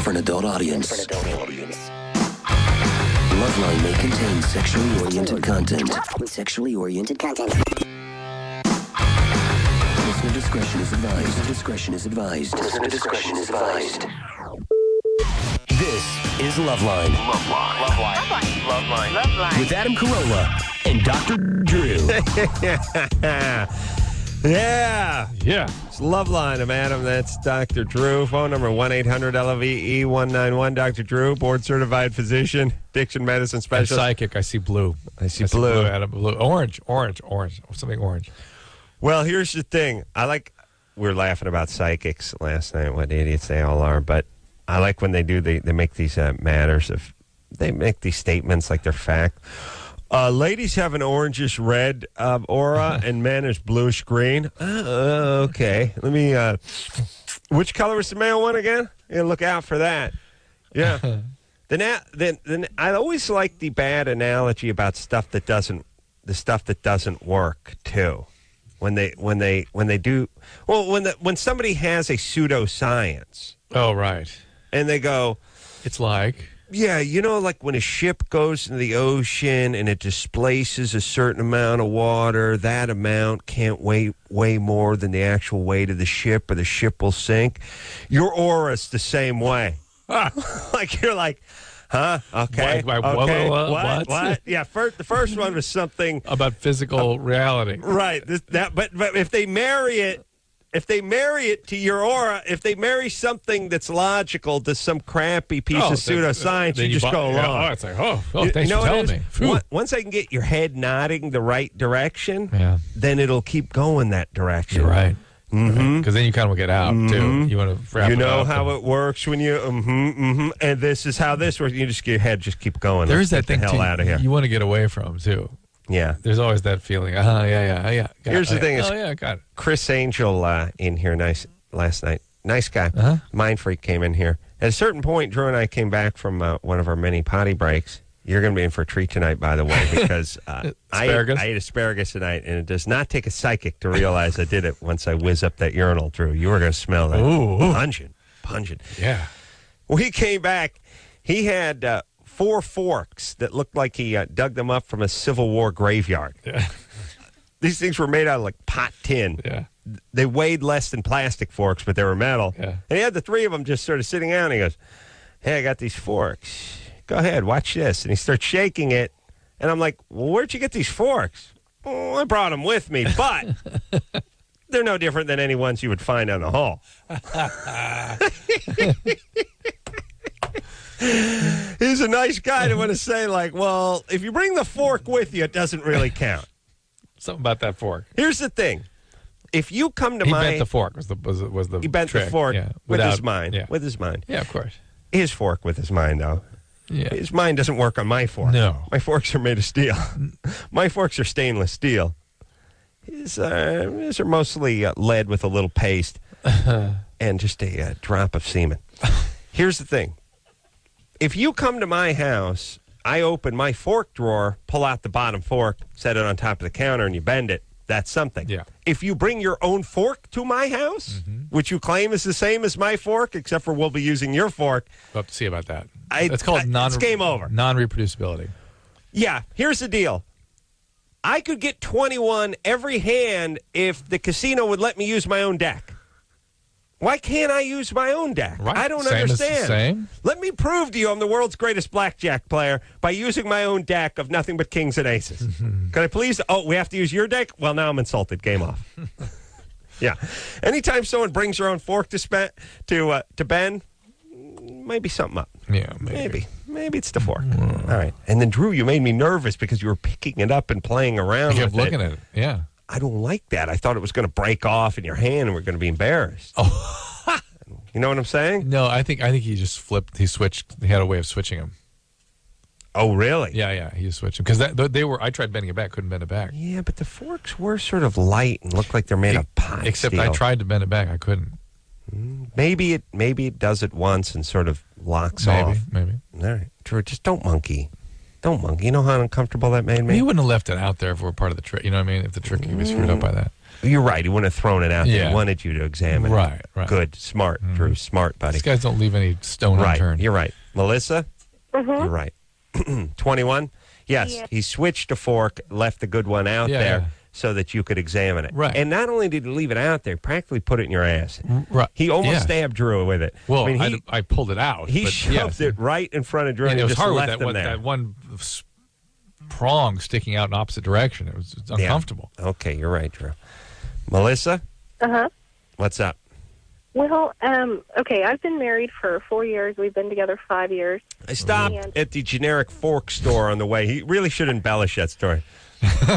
for an adult audience. Loveline may contain sexually oriented content. Listener discretion is advised. This is Loveline. Loveline. With Adam Carolla and Dr. Drew. Yeah. It's Loveline. I'm Adam. That's Dr. Drew. Phone number 1-800-LOVE-191. Dr. Drew, board-certified physician, addiction medicine And specialist. psychic. I see blue. I see blue. Adam. Blue. Orange. Something orange. Well, here's the thing. We were laughing about psychics last night, what idiots they all are, but I like when they make these they make these statements like they're fact. Ladies have an orangish red aura and men is bluish green. Okay. Let me, which color was the male one again? Yeah, look out for that. Yeah. Then I always like the bad analogy about the stuff that doesn't work too. When somebody has a pseudoscience. Oh, right. And they go, It's like... Yeah, like when a ship goes into the ocean and it displaces a certain amount of water, that amount can't weigh more than the actual weight of the ship or the ship will sink. Your aura's the same way. Like you're like, huh? Okay. What? Yeah, the first one was something about physical reality. Right. But if they marry it to your aura, if they marry something that's logical to some crappy piece of pseudoscience, you just go along. Yeah, it's like, thanks for telling me. Once I can get your head nodding the right direction, then it'll keep going that direction. You're right. Because then you kind of get out, too. You want to wrap it up. You know how it works when you, and this is how this works. You just get your head, just keep going. There is that thing, the hell out of here. You want to get away from, too. Yeah. There's always that feeling. Here's the thing. Got it. Chris Angel in here last night. Nice guy. Mind freak came in here. At a certain point, Drew and I came back from one of our many potty breaks. You're going to be in for a treat tonight, by the way, because I ate asparagus tonight, and it does not take a psychic to realize I did it once I whiz up that urinal, Drew. You were going to smell that. Ooh. Pungent. Yeah. Well, he came back. He had 4 forks that looked like he dug them up from a Civil War graveyard. Yeah. These things were made out of like pot tin. Yeah. They weighed less than plastic forks, but they were metal. Yeah. And he had the 3 of them just sort of sitting out, and he goes, hey, I got these forks. Go ahead, watch this. And he starts shaking it, and I'm like, well, where'd you get these forks? Oh, I brought them with me, but they're no different than any ones you would find on the hall. He's a nice guy to want to say, like, well, if you bring the fork with you, it doesn't really count. Something about that fork. Here's the thing. If you come to He bent the fork was the He bent trick. the fork with his mind. Yeah. With his mind. Yeah, of course. His fork with his mind, though. Yeah. His mind doesn't work on my fork. No. My forks are made of steel. My forks are stainless steel. His are mostly lead with a little paste and just a drop of semen. Here's the thing. If you come to my house, I open my fork drawer, pull out the bottom fork, set it on top of the counter, and you bend it. That's something. Yeah. If you bring your own fork to my house, which you claim is the same as my fork, except for we'll be using your fork. We'll have to see about that. It's game over. Non-reproducibility. Yeah. Here's the deal. I could get 21 every hand if the casino would let me use my own deck. Why can't I use my own deck? Right. I don't Same understand. As the same. Let me prove to you I'm the world's greatest blackjack player by using my own deck of nothing but kings and aces. Can I please? Oh, we have to use your deck? Well, now I'm insulted. Game off. Yeah. Anytime someone brings their own fork to bend, maybe something up. Yeah, maybe it's the fork. All right. And then, Drew, you made me nervous because you were picking it up and playing around with it. I kept looking at it. Yeah. I don't like that. I thought it was going to break off in your hand and we're going to be embarrassed. Oh. You know what I'm saying? No, I think he just flipped. He switched. He had a way of switching them. Oh, really? Yeah. He just switched them because they were. I tried bending it back, couldn't bend it back. Yeah, but the forks were sort of light and looked like they're made of pot. Except steel. I tried to bend it back, I couldn't. Maybe it does it once and sort of locks off. Maybe. All right, Drew, just don't monkey. Don't monkey. You know how uncomfortable that made me? You wouldn't have left it out there if it were part of the trick. You know what I mean? If the trick could be screwed up by that. You're right. He wouldn't have thrown it out there. Yeah. He wanted you to examine Right, it. right. Good. Smart, Drew. Smart, buddy. These guys don't leave any stone Right. unturned. You're right. Melissa? Mm-hmm. You're right. 21? Yes. Yeah. He switched a fork, left the good one out Yeah, there yeah. so that you could examine it. Right. And not only did he leave it out there, practically put it in your ass. Right. He almost Yeah. stabbed Drew with it. Well, I mean, I pulled it out. he but shoved yes. it right in front of Drew And and it was just hard with left that him there. that one prong sticking out in opposite direction. It was uncomfortable. Yeah. Okay, you're right, Drew. Melissa, Uh-huh. what's up? Well, okay, I've been married for 4 years. We've been together 5 years. I stopped And- at the generic fork store on the way. He really should embellish that story.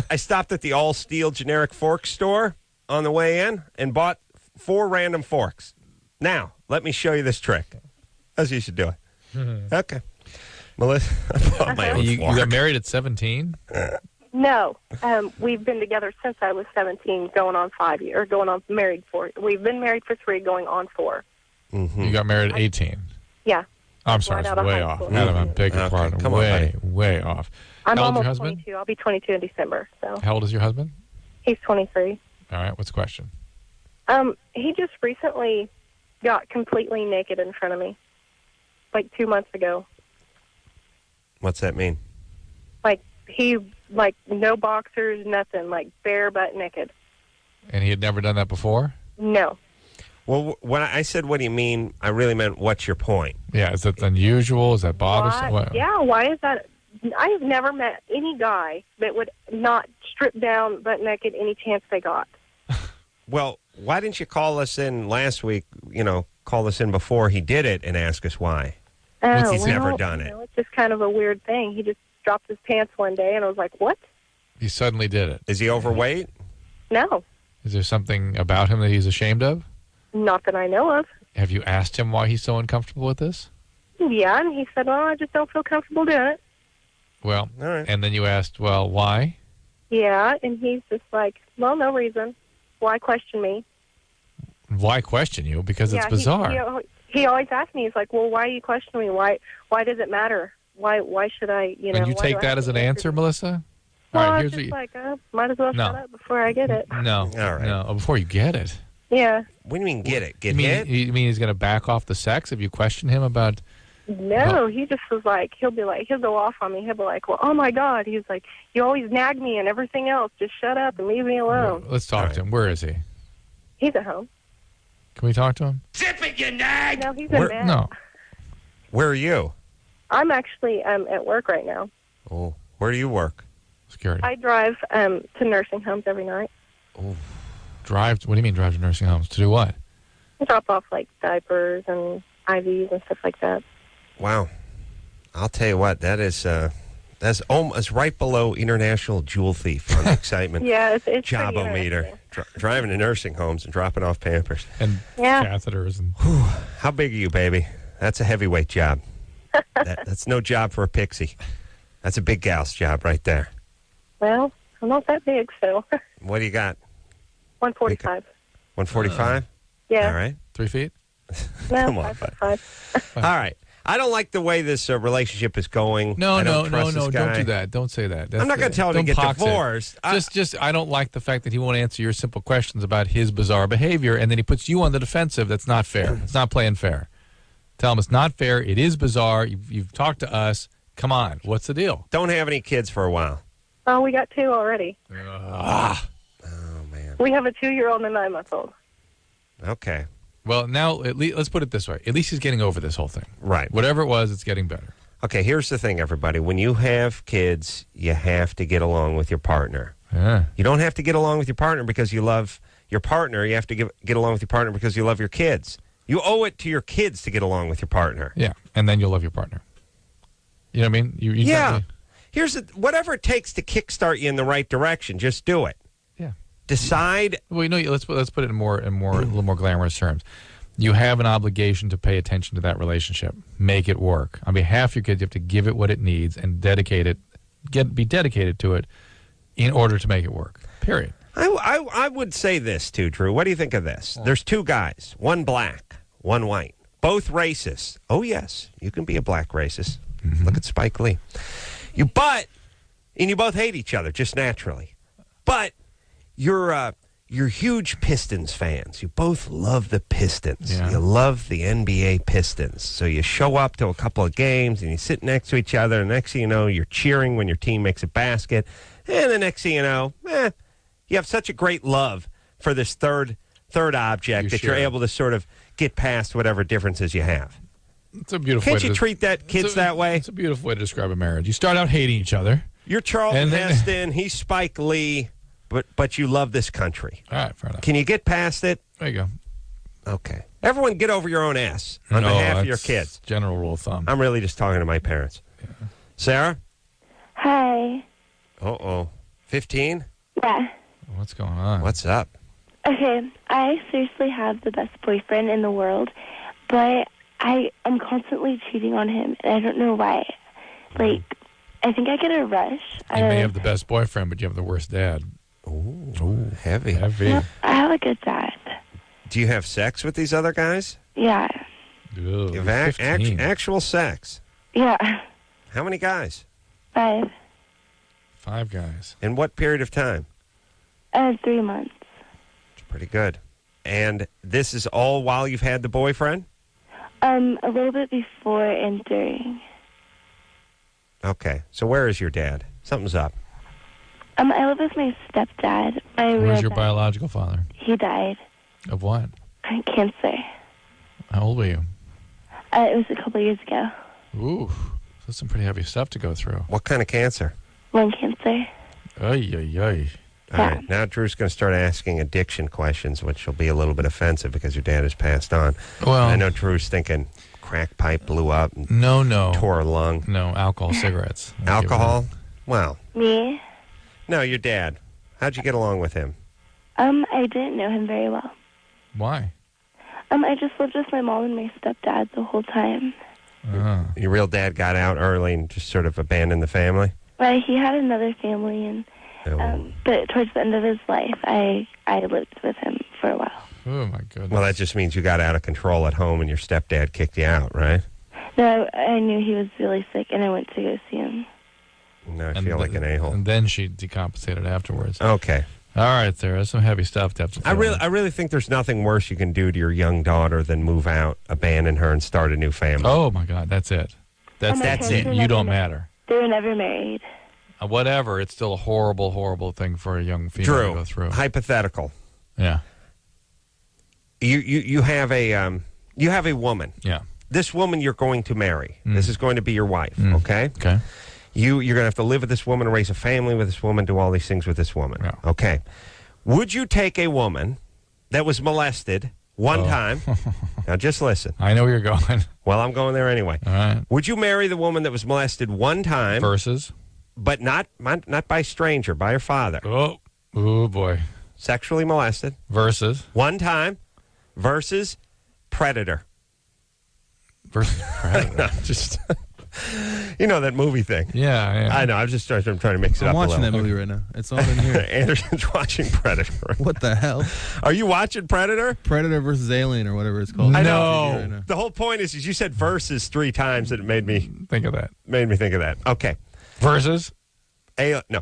I stopped at the all steel generic fork store on the way in and bought 4 random forks. Now, let me show you this trick. As you should do it. Okay. Melissa, I bought my own You fork. got married at 17? No, we've been together since I was 17, going on 5 years, going on married for. We've been married for 3, going on 4. You got married at 18. Yeah. I'm sorry, Right it's out of way high off. school. Adam, I beg your Okay, pardon. come on, Way off. I'm How old's your almost husband? 22. I'll be 22 in December. So How old is your husband? he's 23. All right, what's the question? He just recently got completely naked in front of me, like 2 months ago. What's that mean? Like no boxers, nothing, like bare butt naked. And he had never done that before? No. Well, when I said, what do you mean, I really meant, what's your point? Yeah, is that unusual? Is that bothersome? Why? What- Yeah, why is that? I've never met any guy that would not strip down butt naked any chance they got. Well, why didn't you call us in last week, call us in before he did it and ask us why? Oh, He's never done it. It's just kind of a weird thing. He just dropped his pants one day, and I was like, what? He suddenly did it. Is he overweight? No, Is there something about him that he's ashamed of? not that I know of. Have you asked him why he's so uncomfortable with this? Yeah, and he said, well, I just don't feel comfortable doing it. Well, All right. and then you asked, well, why? Yeah, and he's just like, well, no reason. Why question me? Why question you? Because it's Yeah, bizarre. He always asks me, he's like, well, why are you questioning me? Why does it matter? Why should I, and you why take do I that have as to an answer, Melissa? Well, All right, it's here's just what like, might as well No. shut up before I get it. No. All right. No. Oh, before you get it. Yeah. What do you mean, get it? Get you mean, hit? you mean he's going to back off the sex if you question him about... No, he just was like, he'll go off on me. He'll be like, well, oh my God. He's like, you always nag me and everything else. Just shut up and leave me alone. Let's talk to him. Where is he? He's at home. Can we talk to him? No, he's in bed. No. Where are you? I'm actually at work right now. Oh, where do you work? Security. I drive to nursing homes every night. Drive? What do you mean drive to nursing homes? To do what? I drop off like diapers and IVs and stuff like that. Wow. I'll tell you what, that's almost right below international jewel thief on the excitement. Yeah, it's pretty Job-o-meter. interesting. Driving to nursing homes and dropping off Pampers. And Yeah. catheters and... How big are you, baby? That's a heavyweight job. That's no job for a pixie. That's a big gal's job right there. Well, I'm not that big, so What do you got? 145. 145? Yeah. All right. 3 feet? No, Come on, 5'5". All right. I don't like the way this relationship is going. No, I no, don't no, trust no. this Don't guy. do that. Don't say that. I'm not going to tell him to Don't get pox it. divorced. Just, I don't like the fact that he won't answer your simple questions about his bizarre behavior, and then he puts you on the defensive. That's not fair. It's not playing fair. Tell him it's not fair. It is bizarre. You've talked to us. Come on. What's the deal? Don't have any kids for a while. Oh, we got 2 already. Oh, man. We have a 2-year-old and a 9-month-old. Okay. Well, now, let's put it this way. At least he's getting over this whole thing. Right. Whatever it was, it's getting better. Okay, here's the thing, everybody. When you have kids, you have to get along with your partner. Yeah. You don't have to get along with your partner because you love your partner. You have to get along with your partner because you love your kids. You owe it to your kids to get along with your partner. Yeah. And then you'll love your partner. You know what I mean? You Yeah. Whatever it takes to kickstart you in the right direction, just do it. Yeah. Decide. Well, let's put it in a little more glamorous terms. You have an obligation to pay attention to that relationship. Make it work. On behalf of your kids, you have to give it what it needs and be dedicated to it in order to make it work. Period. I would say this too, Drew. What do you think of this? There's 2 guys, one black, one white, both racist. Oh yes, you can be a black racist. Look at Spike Lee. You both hate each other just naturally. But your you're huge Pistons fans. You both love the Pistons. Yeah. You love the NBA Pistons. So you show up to a couple of games and you sit next to each other. And next thing you know, you're cheering when your team makes a basket. And the next thing you know, you have such a great love for this third object that you're able to sort of get past whatever differences you have. It's a beautiful Can't way you treat kids that way? It's a beautiful way to describe a marriage. You start out hating each other. You're Charlton And then- Heston. He's Spike Lee. But you love this country. All right, fair enough. Can you get past it? There you go. Okay. Everyone get over your own ass on behalf of your that's kids. General rule of thumb. I'm really just talking to my parents. Yeah. Sarah? Hi. 15? Yeah. What's going on? What's up? Okay, I seriously have the best boyfriend in the world, but I'm constantly cheating on him, and I don't know why. Like, I think I get a rush. You may have the best boyfriend, but you have the worst dad. Ooh, heavy. Heavy. I have a good dad. Do you have sex with these other guys? Yeah. Ugh, You have 15. actual sex? Yeah. How many guys? 5. 5 guys. In what period of time? 3 months. It's pretty good. And this is all while you've had the boyfriend? A little bit before and during. Okay. So where is your dad? Something's up. I live with my stepdad. Where's your dad. biological father? He died. Of what? Cancer. How old were you? It was a couple years ago. Ooh, that's some pretty heavy stuff to go through. What kind of cancer? Lung cancer. Ay. All right. Now Drew's going to start asking addiction questions, which will be a little bit offensive because your dad has passed on. Well, I know Drew's thinking crack pipe blew up and no. tore a lung. No, alcohol, cigarettes. Alcohol? Well, Me? no, your dad. How'd you get along with him? I didn't know him very well. Why? I just lived with my mom and my stepdad the whole time. Your real dad got out early and just sort of abandoned the family? But he had another family, and but towards the end of his life, I lived with him for a while. Oh, my goodness. Well, that just means you got out of control at home and your stepdad kicked you out, right? No, I knew he was really sick, and I went to go see him. No, I feel like an a-hole. And then she decompensated afterwards. Okay. All right, Sarah. Some heavy stuff to have to I really think there's nothing worse you can do to your young daughter than move out, abandon her, and start a new family. Oh, my God. That's it. That's it. You don't matter. They were never married. Whatever. It's still a horrible, horrible thing for a young female to go through. Hypothetical. Yeah. You have a woman. Yeah. This woman you're going to marry. This is going to be your wife. Okay. Okay. You're going to have to live with this woman, raise a family with this woman, do all these things with this woman. Yeah. Okay. Would you take a woman that was molested one time? Now, just listen. I know where you're going. Well, I'm going there anyway. All right. Would you marry the woman that was molested one time, Versus? but not by a stranger, by her father? Oh, boy. Sexually molested Versus? one time versus predator. Versus predator. Just, you know that movie thing. Yeah. I know. I'm trying to mix it I'm up a watching little. that movie right now. It's all in here. Anderson's watching Predator. What the hell? Are you watching Predator? Predator versus Alien or whatever it's called. I know. Right now. The whole point is you said versus 3 times and it made me Think of that. think of that. Okay. Versus? No.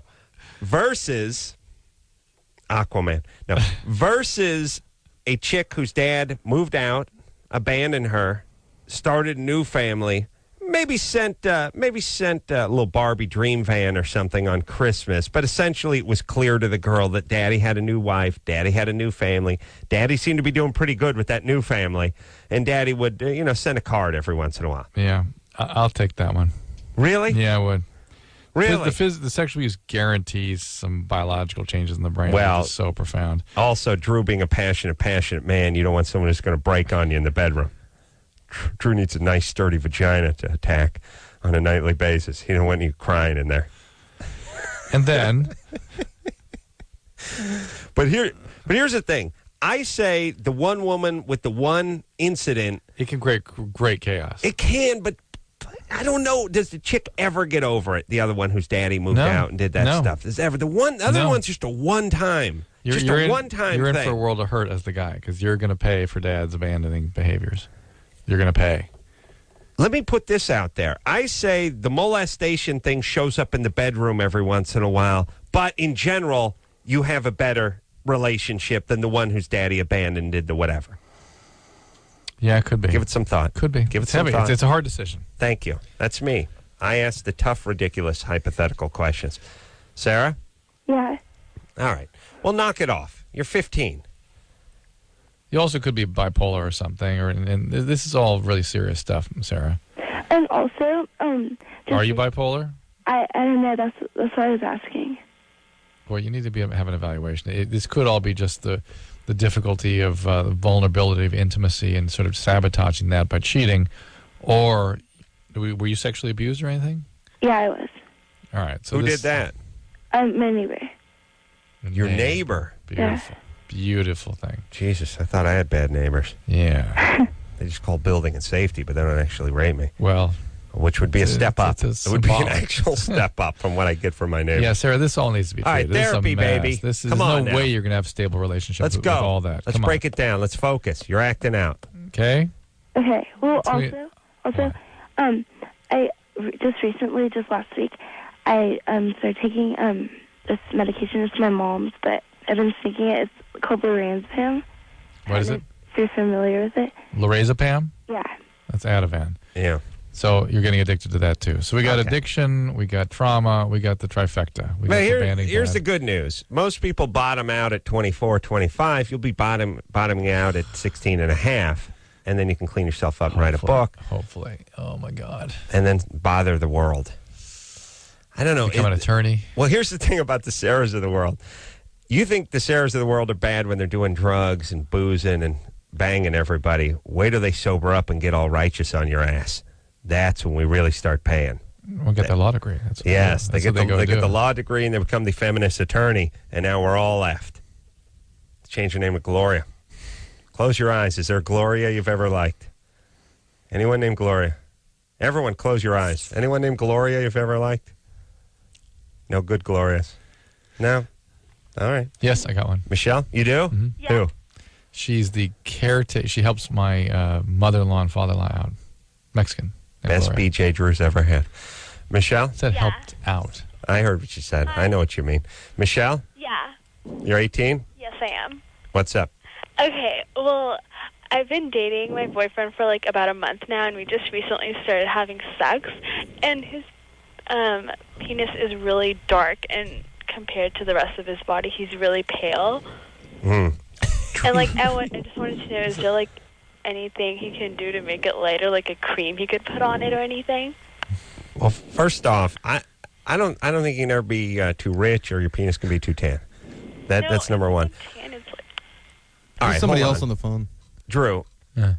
Versus Aquaman. No. Versus a chick whose dad moved out, abandoned her, started a new family, maybe sent a little Barbie dream van or something on Christmas, but essentially it was clear to the girl that daddy had a new wife, daddy had a new family, daddy seemed to be doing pretty good with that new family, and daddy would send a card every once in a while. Yeah. I'll take that one. Really? Yeah, I would. Really? The sexual use guarantees some biological changes in the brain. Well, which is so profound. Also, Drew being a passionate man, you don't want someone who's going to break on you in the bedroom. Drew needs a nice, sturdy vagina to attack on a nightly basis. He don't want you crying in there. And then, But here's the thing. I say the one woman with the one incident. it can create great chaos. It can, but I don't know. Does the chick ever get over it? The other one whose daddy moved No. out and did that No. stuff. Does ever the other No. one's just a one time. Just a one time. You're in thing. for a world of hurt as the guy because you're going to pay for dad's abandoning behaviors. You're going to pay. Let me put this out there. I say the molestation thing shows up in the bedroom every once in a while, but in general, you have a better relationship than the one whose daddy abandoned and did the whatever. Yeah, it could be. Give it some thought. Could be. Give it It's some heavy. thought. It's a hard decision. Thank you. That's me. I ask the tough, ridiculous, hypothetical questions. Sarah? Yeah. All right. Well, knock it off. You're 15. You also could be bipolar or something, and this is all really serious stuff, Sarah. And also, Are you bipolar? I don't know. That's what I was asking. Well, you need to have an evaluation. This could all be just the difficulty of the vulnerability of intimacy and sort of sabotaging that by cheating, or were you sexually abused or anything? Yeah, I was. All right. So Who did that? My neighbor. Your neighbor. Beautiful. Beautiful thing. Jesus, I thought I had bad neighbors. Yeah. They just call building and safety, but they don't actually rape me, Well, which would be a step up. it's It would be an symbolic. actual step up from what I get from my neighbor. yeah, Sarah, this all needs to be All right, treated. This is a therapy, mess. baby. There's Come on no now. way you're going to have a stable relationship Let's with go. all that. Let's break it down. Let's focus. You're acting out. Okay? Okay. Well, Sweet. also, just recently, just last week, I started taking this medication. It's my mom's, but I've been taking it. It's called lorazepam. What is it? If you're familiar with it. Lorazepam? Yeah. That's Ativan. Yeah. So you're getting addicted to that too. So we got Okay. addiction, we got trauma, we got the trifecta. We got But the banding here's pad. the good news. Most people bottom out at 24, 25. You'll be bottoming out at 16 and a half, and then you can clean yourself up and write a book, Hopefully. Oh my God. and then bother the world. I don't know. Become an attorney. Well, here's the thing about the Sarahs of the world. You think the Sarahs of the world are bad when they're doing drugs and boozing and banging everybody. Wait till they sober up and get all righteous on your ass. That's when we really start paying. We'll get their law degree. That's what Yes, that's they what go get do. the law degree and they become the feminist attorney, and now we're all left. Change your name to Gloria. Close your eyes. Is there a Gloria you've ever liked? Anyone named Gloria? Everyone, close your eyes. Anyone named Gloria you've ever liked? No good Glorias. No? All right. Yes, I got one. Michelle, you do? Mm-hmm. Yeah. Who? She's the caretaker. She helps my mother-in-law and father-in-law out. Mexican. Best Gloria. BJ Drew's ever had. Michelle, Said Yeah. helped out. I heard what you said. I know what you mean. Michelle, Yeah. you're 18? Yes, I am. What's up? Okay, well, I've been dating my boyfriend for like about a month now, and we just recently started having sex, and his penis is really dark, and compared to the rest of his body, he's really pale. Mm. And like, I just wanted to know, is there like anything he can do to make it lighter, like a cream he could put on it or anything? Well, first off, I don't think you can ever be too rich or your penis can be too tan. That's number one. Tan is like, All There's right, somebody hold else on the phone. Drew. Yeah.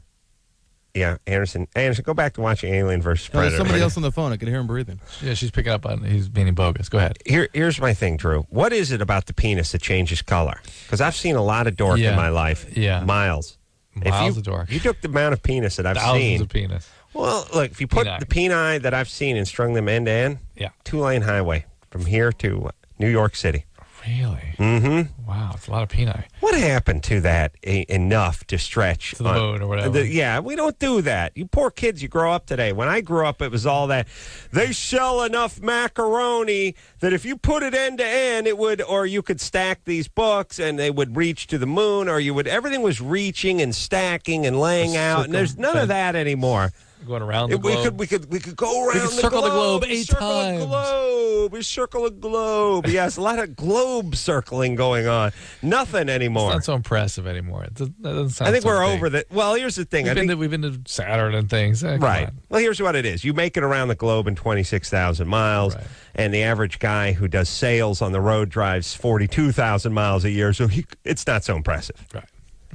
Yeah, Anderson, go back to watching Alien versus No, there's Predator. somebody else on the phone. I can hear him breathing. Yeah, she's picking up on he's being bogus. Go ahead. Here's my thing, Drew. What is it about the penis that changes color? Because I've seen a lot of dork Yeah. in my life. Yeah. Miles. Miles of dork. You took the amount of penis that I've Thousands seen. of penis. Well, look, if you put Peni. the peni that I've seen and strung them end to end, Yeah. 2-lane highway from here to New York City. Really? Mm-hmm. Wow, it's a lot of peni. What happened to that enough to stretch? To the moon or whatever. Yeah, we don't do that. You poor kids, you grow up today. When I grew up, it was all that. They sell enough macaroni that if you put it end to end, it would, or you could stack these books and they would reach to the moon, or you would, everything was reaching and stacking and laying out, and there's none of that anymore. Going around the We globe. could go around could circle the globe 8 circle times. the globe. We circle the globe. Yes, a lot of globe circling going on. Nothing anymore. It's not so impressive anymore. That doesn't sound I think so we're big. over that. Well, here's the thing. We've been to Saturn and things. Come Right. on. Well, here's what it is. You make it around the globe in 26,000 miles, Right. and the average guy who does sales on the road drives 42,000 miles a year, so it's not so impressive. Right.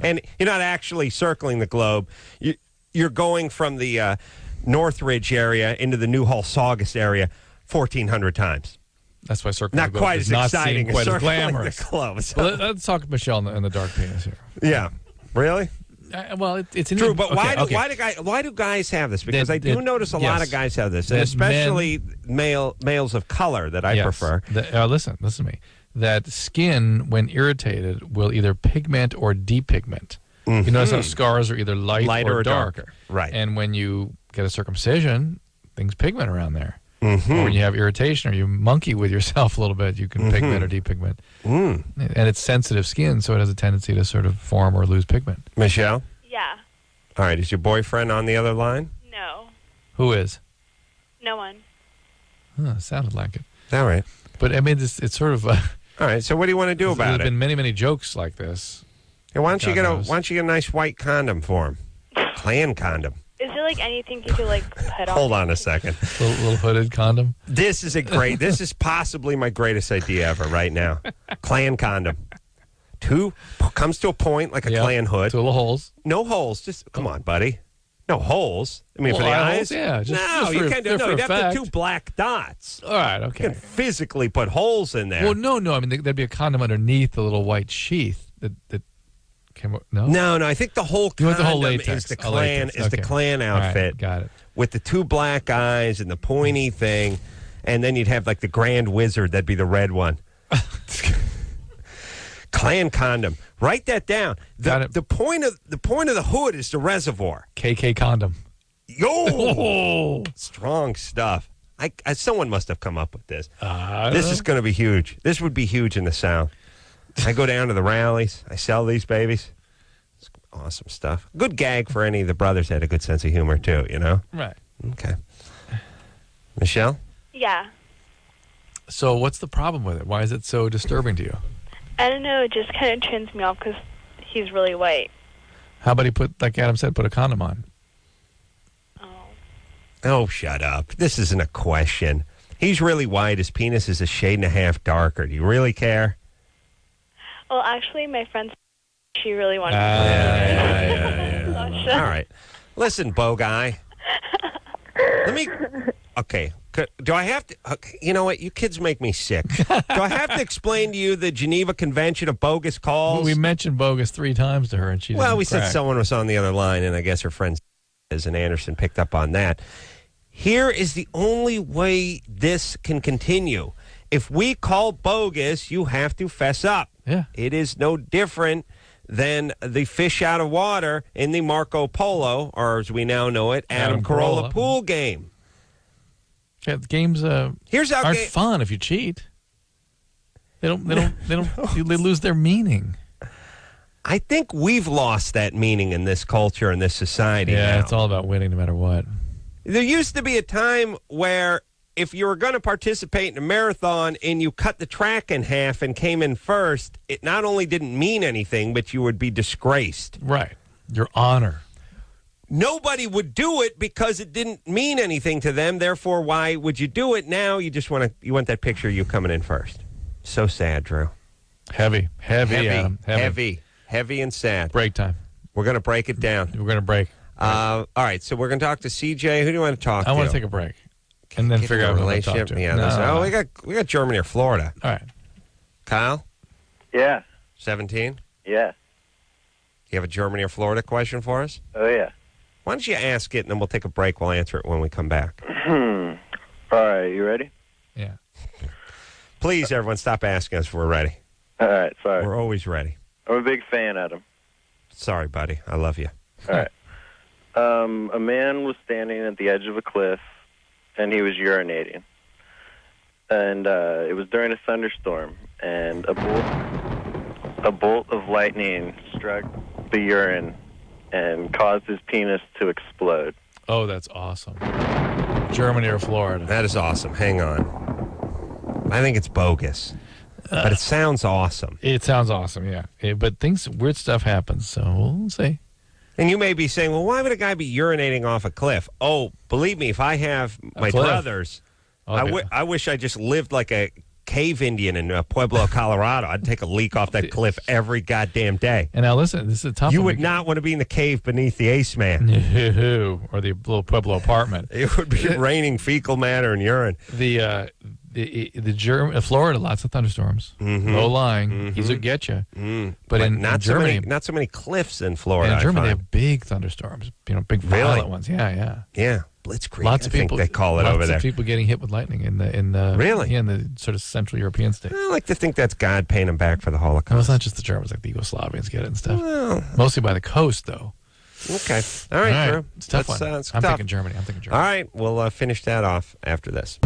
And you're not actually circling the globe. You're going from the Northridge area into the Newhall Saugus area 1,400 times. That's why circling Not the globe quite is as not exciting seem quite as as circling glamorous. the globe. So- Well, let's talk Michelle and the dark penis here. yeah. Really? Well, it's an True, but okay. why do guys have this? Because I do That- notice a lot yes. of guys have this, and That especially males of color that I Yes. prefer. Listen to me. That skin, when irritated, will either pigment or depigment. You notice how scars are either Lighter or or dark. darker. Right. And when you get a circumcision, things pigment around there. Mm-hmm. Or when you have irritation or you monkey with yourself a little bit, you can pigment or depigment. Mm. And it's sensitive skin, so it has a tendency to sort of form or lose pigment. Michelle? Yeah. All right, is your boyfriend on the other line? No. Who is? No one. Sounded like it. All right. But I mean, it's sort of. All right, so what do you want to do about There's it? been many jokes like this. Hey, why don't you God get a nice white condom for him? Clan condom. Is there like anything you could like put on? Hold on a second. Little hooded condom. This is possibly my greatest idea ever right now. Clan condom. Comes to a point like a clan hood. Two little holes. No holes. Just come on, buddy. No holes. I mean, Well, for the eye eyes. holes, yeah, just you for- can't do. No, for you'd have the effect. 2 black dots. All right, You okay. can physically put holes in there. Well, no. I mean, there'd be a condom underneath the little white sheath that came. No. No. I think the whole You want the whole condom latex. is the Oh, clan latex, is the okay. clan All right, outfit. got it. With the 2 black eyes and the pointy thing, and then you'd have like the Grand Wizard. That'd be the red one. Clan condom. Write that down. Got it. The point of the hood is the reservoir. KK condom. Yo, strong stuff. Someone must have come up with this. This is going to be huge. This would be huge in the South. I go down to the rallies. I sell these babies. It's awesome stuff. Good gag for any of the brothers that had a good sense of humor too. You know. Right. Okay. Michelle. Yeah. So what's the problem with it? Why is it so disturbing to you? I don't know. It just kind of turns me off because he's really white. How about he put, like Adam said, put a condom on? Oh, shut up. This isn't a question. He's really white. His penis is a shade and a half darker. Do you really care? Well, actually, my friend, she really wanted All right. Listen, Bo guy. Let me. Okay. Do I have to? Okay, you know what? You kids make me sick. Do I have to explain to you the Geneva Convention of bogus calls? We mentioned bogus 3 times to her, and she didn't Well, we said crack. someone was on the other line, and I guess her friend and Anderson picked up on that. Here is the only way this can continue. If we call bogus, you have to fess up. Yeah. It is no different than the fish out of water in the Marco Polo, or as we now know it, Adam Carolla pool game. Yeah, the games Here's how aren't fun if you cheat. They lose their meaning. I think we've lost that meaning in this culture and this society. Yeah, now. it's all about winning no matter what. There used to be a time where if you were going to participate in a marathon and you cut the track in half and came in first, it not only didn't mean anything, but you would be disgraced. Right. Your honor. Nobody would do it because it didn't mean anything to them. Therefore, why would you do it? Now you just want that picture of you coming in first. So sad, Drew. Heavy, Adam. Heavy and sad. Break time. We're going to break it down. We're going to break. All right, so we're going to talk to CJ. Who do you want to talk to? I want to take a break. And then figure out who to talk to. Yeah, No. we got Germany or Florida. All right. Kyle? Yeah. 17? Yeah. You have a Germany or Florida question for us? Oh, yeah. Why don't you ask it, and then we'll take a break. We'll answer it when we come back. All right, you ready? Yeah. Please, everyone, stop asking us if we're ready. All right, sorry. We're always ready. I'm a big fan, Adam. Sorry, buddy. I love you. All right. A man was standing at the edge of a cliff, and he was urinating. And it was during a thunderstorm, and a bolt of lightning struck the urine and caused his penis to explode. Oh, that's awesome. Germany or Florida? That is awesome. Hang on. I think it's bogus, but it sounds awesome. It sounds awesome, yeah. But weird stuff happens, so we'll see. And you may be saying, well, why would a guy be urinating off a cliff? Oh, believe me, if I have my cliff. druthers, Okay. I wish I just lived like a cave Indian in Pueblo, Colorado. I'd take a leak off that cliff every goddamn day. And now listen, this is a tough You one. would not want to be in the cave beneath the Ace Man. Or the little Pueblo apartment. It would be raining fecal matter and urine. The Florida, lots of thunderstorms. Low lying. These will get you. But in Germany, not so many cliffs in Florida. in Germany, they I find. have big thunderstorms. Big violent ones. Yeah. Yeah, blitzkrieg. Lots of people. I think they call it over there. Lots of people getting hit with lightning in the Really? in the sort of Central European states. I like to think that's God paying them back for the Holocaust. No, it's not just the Germans, like the Yugoslavians get it and stuff. Mostly by the coast, though. Okay. All right, Drew. It's a tough one. It's I'm tough. thinking Germany. All right, we'll finish that off after this.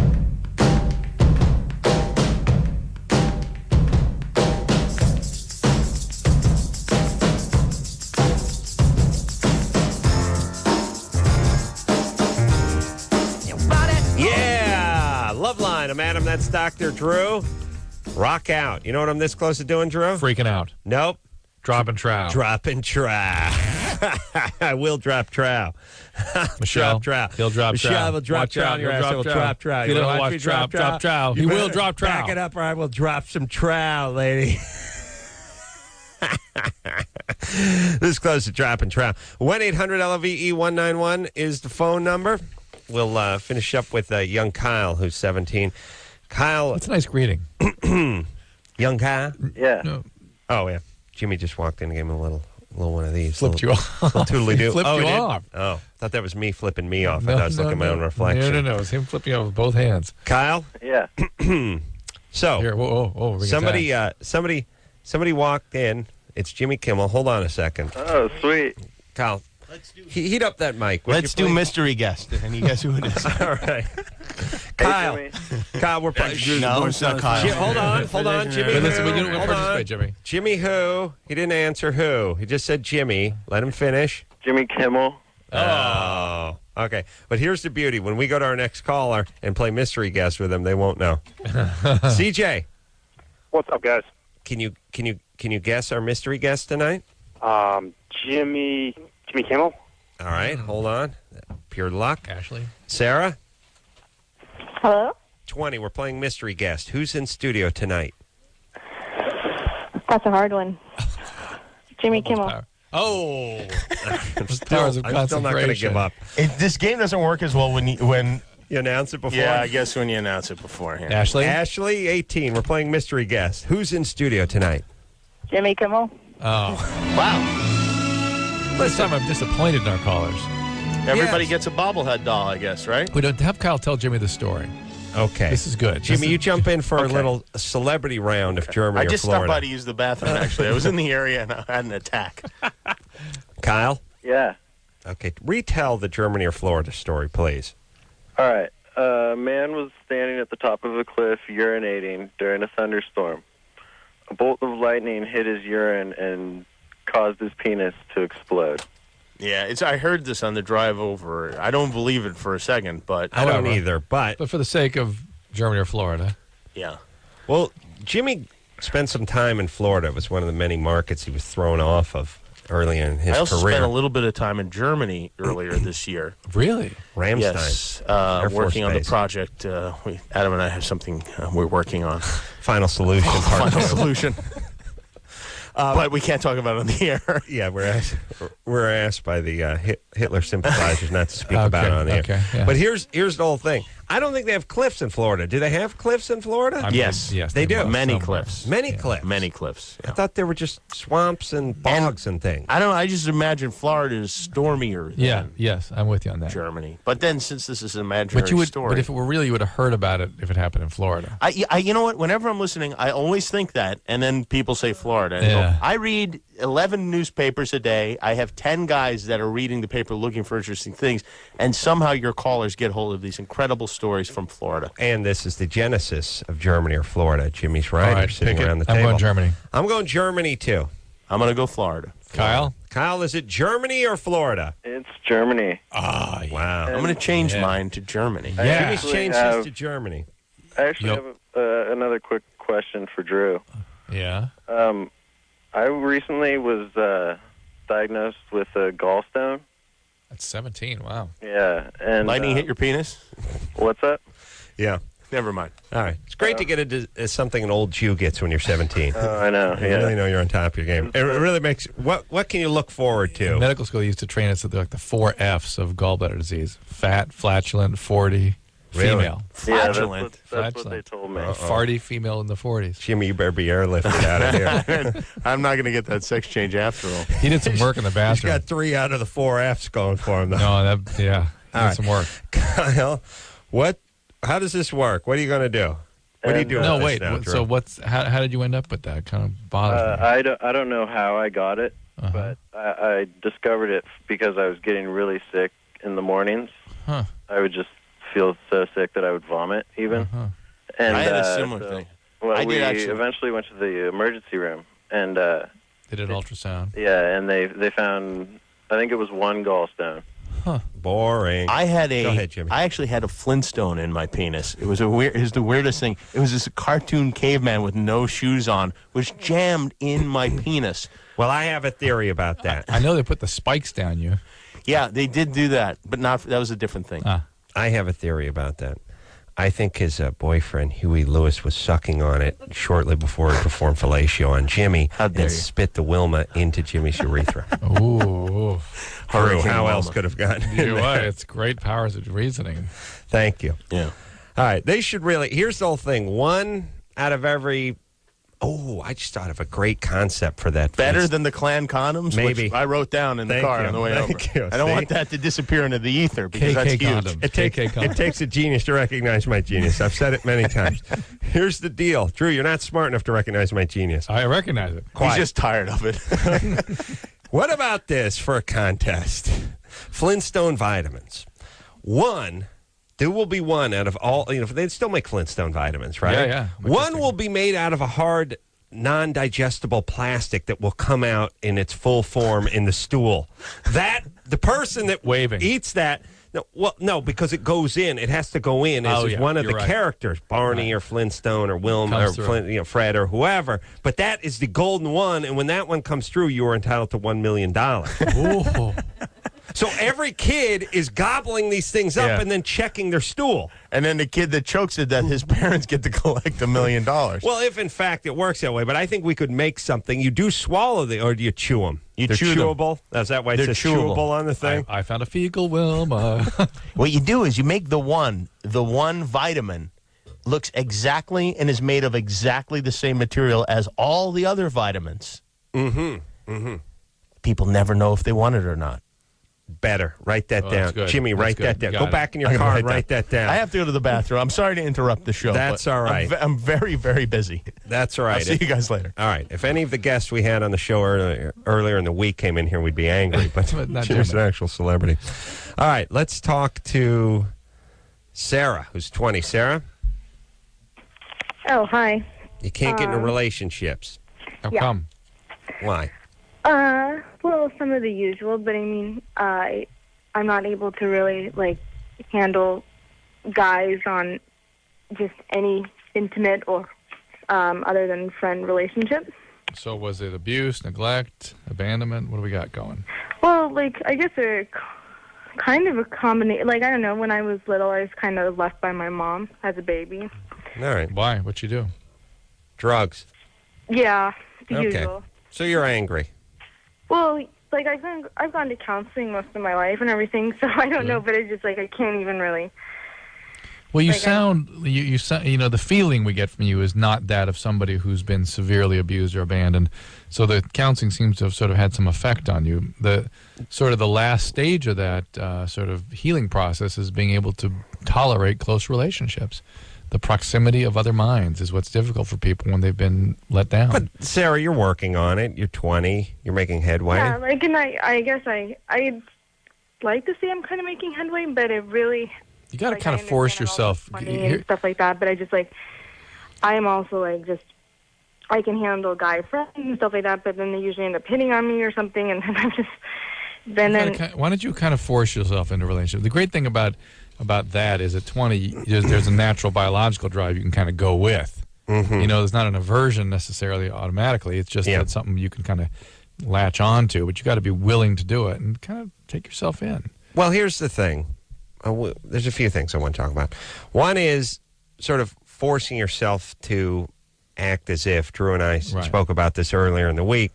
Yeah! Loveline. I'm Adam. That's Dr. Drew. Rock out. You know what I'm this close to doing, Drew? Freaking out. Nope. Dropping trow. Dropping trow. I will drop trow. Michelle. Drop trow. He'll drop trow. Michelle will drop Watch trow. out, Your he'll ass will drop trow. He You don't wanna watch me trow. Drop trow. You He will better drop trow. Back it up or I will drop some trow, lady. This close to dropping trow. 1-800-LOVE-191 is the phone number. We'll finish up with young Kyle, who's 17. Kyle. That's a nice greeting. Young Kyle? Yeah. No. Oh, yeah. Jimmy just walked in and gave him a little one of these. Flipped you off. Little toodly-doo. He flipped he you did? off. Oh, thought that was me flipping me off. I thought I was looking at my own reflection. No. It's him flipping you off with both hands. Kyle? Yeah. So, Here, whoa. somebody walked in. It's Jimmy Kimmel. Hold on a second. Oh, sweet. Kyle, heat up that mic. would Let's you do please? mystery guest, and you guess who it is. All right. Hey, Kyle, we're playing. No, it's not Kyle. Hold on, Jimmy. Wait, listen, who? we don't Hold participate, on. Jimmy. Jimmy who? He didn't answer who. He just said Jimmy. Let him finish. Jimmy Kimmel. Oh. Okay. But here's the beauty. When we go to our next caller and play mystery guest with them, they won't know. CJ, What's up, guys? can you guess our mystery guest tonight? Jimmy Kimmel. All right, hold on. Pure luck. Ashley. Sarah, Hello? 20. We're playing mystery guest. Who's in studio tonight? That's a hard one. Jimmy Kimmel. Power. Oh. I'm powers of still not going to concentration. give up. This game doesn't work as well when You announce it before? I guess when you announce it beforehand. Ashley. Ashley, 18. We're playing mystery guest. Who's in studio tonight? Jimmy Kimmel. Oh. Wow. This time I'm disappointed in our callers. Everybody Yes. gets a bobblehead doll, I guess, right? We don't have Kyle tell Jimmy the story. Okay. This is good. Jimmy, This you is- jump in for Okay. a little celebrity round of Germany I just or Florida. stopped by to use the bathroom, actually. I was in the area and I had an attack. Kyle? Yeah. Okay. Retell the Germany or Florida story, please. All right. A man was standing at the top of a cliff urinating during a thunderstorm. A bolt of lightning hit his urine and caused his penis to explode. Yeah, I heard this on the drive over. I don't believe it for a second, but I don't However. either, but, But for the sake of Germany or Florida. yeah. well, Jimmy spent some time in Florida. It was one of the many markets he was thrown off of early in his I also career. spent a little bit of time in Germany earlier this year. Really? Ramstein. Yes, Air Force working on the Base. project. Adam and I have something we're working on. Final Solution Part Final 2. solution. But we can't talk about it on the air. Yeah, we're asked by the Hitler sympathizers not to speak about it on the air. okay, yeah. But here's the whole thing. I don't think they have cliffs in Florida. Do they have cliffs in Florida? Yes. Yes, They do. must Many somewhere. cliffs. Many cliffs. Many cliffs. I Yeah. thought they were just swamps and bogs and things. I don't know. I just imagine Florida is stormier than Yeah, yes, I'm with you on that. Germany. But then, since this is an imaginary But you would, story, but if it were real, you would have heard about it if it happened in Florida. you know what? Whenever I'm listening, I always think that, and then people say Florida. And Yeah. I read 11 newspapers a day. I have 10 guys that are reading the paper looking for interesting things, and somehow your callers get hold of these incredible stories from Florida. And this is the genesis of Germany or Florida. Jimmy's right. All We're right, sitting pick it. around the I'm table. going Germany. I'm going Germany too. I'm going to go Florida. Kyle? Kyle, is it Germany or Florida? It's Germany. Ah, Wow. I'm going to change Yeah. mine to Germany. I Yeah. Jimmy's actually changed have- his to Germany. I actually Yep. have another quick question for Drew. yeah. I recently was diagnosed with a gallstone. That's 17. Wow. Yeah, and Lightning hit your penis? what's that? Yeah. Never mind. All right. It's great to get something an old Jew gets when you're 17. I know. You Yeah. really know you're on top of your game. It really makes what can you look forward to? In medical school, they used to train us at like the 4 F's of gallbladder disease: fat, flatulent, 40, Really? female. Yeah, that's Flatulent. what they Flatulent. told me. Farty female in the 40s. Jimmy, you better be airlifted out of here. I'm not going to get that sex change after all. He did some work in the He's bathroom. got 3 out of the 4 F's going for him, though. No, he All did right. some work. Kyle, how does this work? What are you going to do? What are you doing? No, with wait. this now, Drew? So how did you end up with that? Kind of bothers me. I don't know how I got it. but I discovered it because I was getting really sick in the mornings. Huh. I would just feel so sick that I would vomit even. And I had a similar thing. Well, we actually. eventually went to the emergency room, and They did ultrasound. yeah, and they found, I think it was one gallstone. Boring. I had Go ahead, Jimmy. I actually had a Flintstone in my penis. It was the weirdest thing. It was this cartoon caveman with no shoes on, was jammed in my penis. Well, I have a theory about that. I know they put the spikes down you. Yeah, they did do that, but not. That was a different thing. I have a theory about that. I think his boyfriend, Huey Lewis, was sucking on it shortly before he performed fellatio on Jimmy How dare and you. spit the Wilma into Jimmy's urethra. Ooh. Drew, Hurricane how Wilma. else could have gotten in You're there? right. It's great powers of reasoning. Thank you. Yeah. All right, they should really. Here's the whole thing. One out of every. Oh, I just thought of a great concept for that. Better than the Klan condoms, Maybe. which I wrote down in the Thank car you. on the way Thank over. you. I don't See? want that to disappear into the ether because that's KK huge. condom. It KK takes a genius to recognize my genius. I've said it many times. Here's the deal, Drew. You're not smart enough to recognize my genius. I recognize it. He's just tired of it. What about this for a contest? Flintstone Vitamins. There will be one out of all, they still make Flintstone Vitamins, right? Yeah. One will be made out of a hard, non-digestible plastic that will come out in its full form in the stool. The person that Waving. eats that, no, because it goes in. It has to go in as one of the you're right. characters, Barney or Flintstone or Wilma Comes or through. Fred or whoever. But that is the golden one, and when that one comes through, you are entitled to $1 million. Ooh. So every kid is gobbling these things up Yeah. and then checking their stool. And then the kid that chokes to death, his parents get to collect $1 million. Well, if in fact it works that way, but I think we could make something. You do swallow or do you chew them? They're chew them. chewable. Is that why it They're says chewable. chewable on the thing? I found a fecal Wilma. What you do is you make the one vitamin looks exactly and is made of exactly the same material as all the other vitamins. People never know if they want it or not. Better. Write that Oh, down. that's good. Jimmy, That's write good. that down. You Go got back it. in your I'm gonna car and write that down. I have to go to the bathroom. I'm sorry to interrupt the show. That's but all right. I'm very, very busy. That's all right. I'll see you guys later. All right. If any of the guests we had on the show earlier in the week came in here, we'd be angry. But But not Jimmy's an Jimmy. actual celebrity. All right. Let's talk to Sarah, who's 20. Sarah, Oh, hi. you can't get into relationships. How Yeah. come? Why? Well, some of the usual, but I mean, I'm not able to really, handle guys on just any intimate or other than friend relationships. So was it abuse, neglect, abandonment? What do we got going? Well, I guess they're kind of a combination. I don't know, when I was little, I was kind of left by my mom as a baby. All right. Why? What'd you do? Drugs. Yeah, the Okay. usual. So you're angry. Well, I've gone to counseling most of my life and everything, so I don't know, but it's just, I can't even really. Well, you Like, sound, you sound, the feeling we get from you is not that of somebody who's been severely abused or abandoned. So the counseling seems to have sort of had some effect on you. The sort of the last stage of that sort of healing process is being able to tolerate close relationships. The proximity of other minds is what's difficult for people when they've been let down. But Sarah, you're working on it. You're 20. You're making headway. Yeah, and I guess I'd like to say I'm kind of making headway, but it really. You got to I kind of force understand all yourself. that's funny and stuff like that, but I just I am also I can handle guy friends and stuff like that, but then they usually end up hitting on me or something, and then I'm just Why don't you kind of force yourself into a relationship? The great thing about that is at 20, there's a natural biological drive you can kind of go with. Mm-hmm. There's not an aversion necessarily automatically. It's just that's something you can kind of latch on to, but you got to be willing to do it and kind of take yourself in. Well, here's the thing. There's a few things I want to talk about. One is sort of forcing yourself to act as if. Drew and I spoke about this earlier in the week.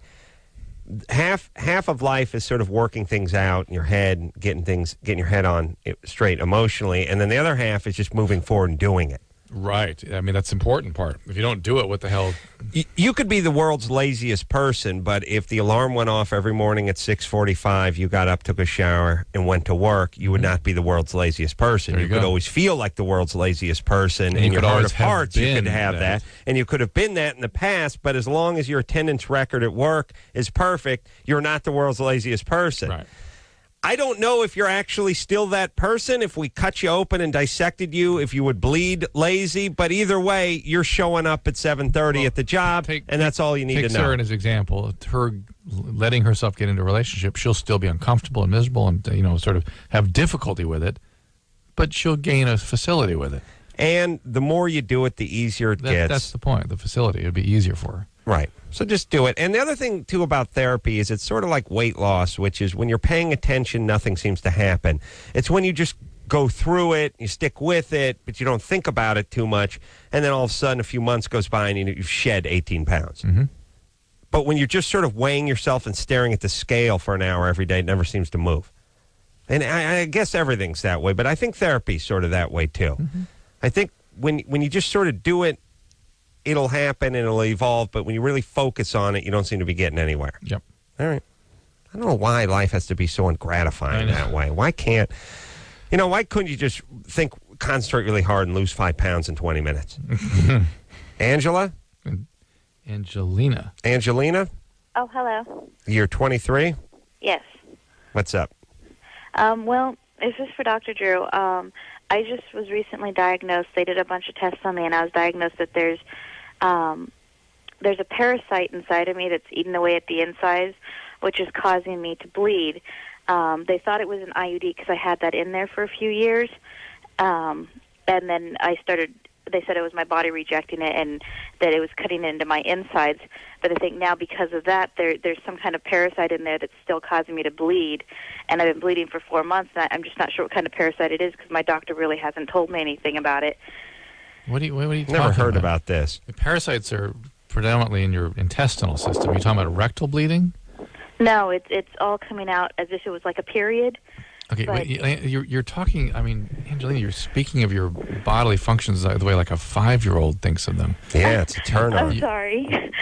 Half of life is sort of working things out in your head, getting your head on straight emotionally, and then the other half is just moving forward and doing it. Right. I mean, that's the important part. If you don't do it, what the hell? You could be the world's laziest person, but if the alarm went off every morning at 6:45, you got up, took a shower, and went to work, you would not be the world's laziest person. There You you could go. always feel like the world's laziest person. And In you your could heart always of have hearts, you could been have that. And you could have been that in the past, but as long as your attendance record at work is perfect, you're not the world's laziest person. Right. I don't know if you're actually still that person, if we cut you open and dissected you, if you would bleed lazy, but either way, you're showing up at 7:30 at the job, and that's all you need to Take know. Sarah as an example. Her letting herself get into a relationship, she'll still be uncomfortable and miserable and, sort of have difficulty with it, but she'll gain a facility with it. And the more you do it, the easier it gets. That's the point. The facility. It'd be easier for her. Right. So just do it. And the other thing, too, about therapy is it's sort of like weight loss, which is when you're paying attention, nothing seems to happen. It's when you just go through it, you stick with it, but you don't think about it too much, and then all of a sudden a few months goes by and you've shed 18 pounds. Mm-hmm. But when you're just sort of weighing yourself and staring at the scale for an hour every day, it never seems to move. And I guess everything's that way, but I think therapy's sort of that way, too. Mm-hmm. I think when you just sort of do it, it'll happen and it'll evolve, but when you really focus on it, you don't seem to be getting anywhere. Yep. All right. I don't know why life has to be so ungratifying that way. Why couldn't you just concentrate really hard and lose 5 pounds in 20 minutes? Angelina? Angelina? Oh, hello. You're 23? Yes. What's up? Well, is this for Dr. Drew? I just was recently diagnosed. They did a bunch of tests on me, and I was diagnosed that there's a parasite inside of me that's eating away at the insides, which is causing me to bleed. They thought it was an IUD because I had that in there for a few years, and then they said it was my body rejecting it and that it was cutting into my insides. But I think now because of that, there's some kind of parasite in there that's still causing me to bleed. And I've been bleeding for 4 months, and I'm just not sure what kind of parasite it is because my doctor really hasn't told me anything about it. What are you talking Never heard about this. The parasites are predominantly in your intestinal system. Are you talking about rectal bleeding? No, it's all coming out as if it was like a period. Okay, but you're talking, Angelina, you're speaking of your bodily functions the way like a 5-year-old thinks of them. Yeah, it's a turn on. I'm sorry.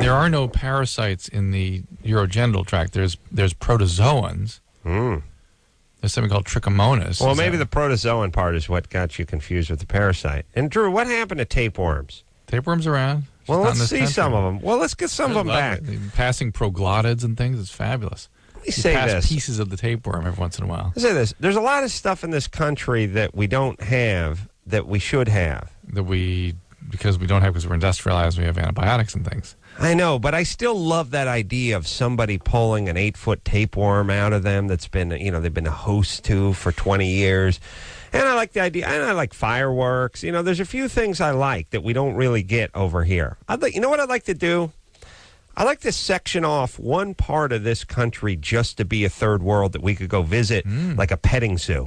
There are no parasites in the urogenital tract. There's protozoans. There's something called trichomonas. Well, maybe the protozoan part is what got you confused with the parasite. And Drew, what happened to tapeworms? Tapeworms around. Well, let's see some of them. Well, let's get some of them back. Passing proglottids and things is fabulous. Let me say pass this. Pieces of the tapeworm every once in a while. Let's say this. There's a lot of stuff in this country that we don't have that we should have. Because we're industrialized, we have antibiotics and things. I know, but I still love that idea of somebody pulling an 8-foot tapeworm out of them that's been, they've been a host to for 20 years. And I like the idea, and I like fireworks. There's a few things I like that we don't really get over here. You know what I'd like to do? I like to section off one part of this country just to be a third world that we could go visit, like a petting zoo.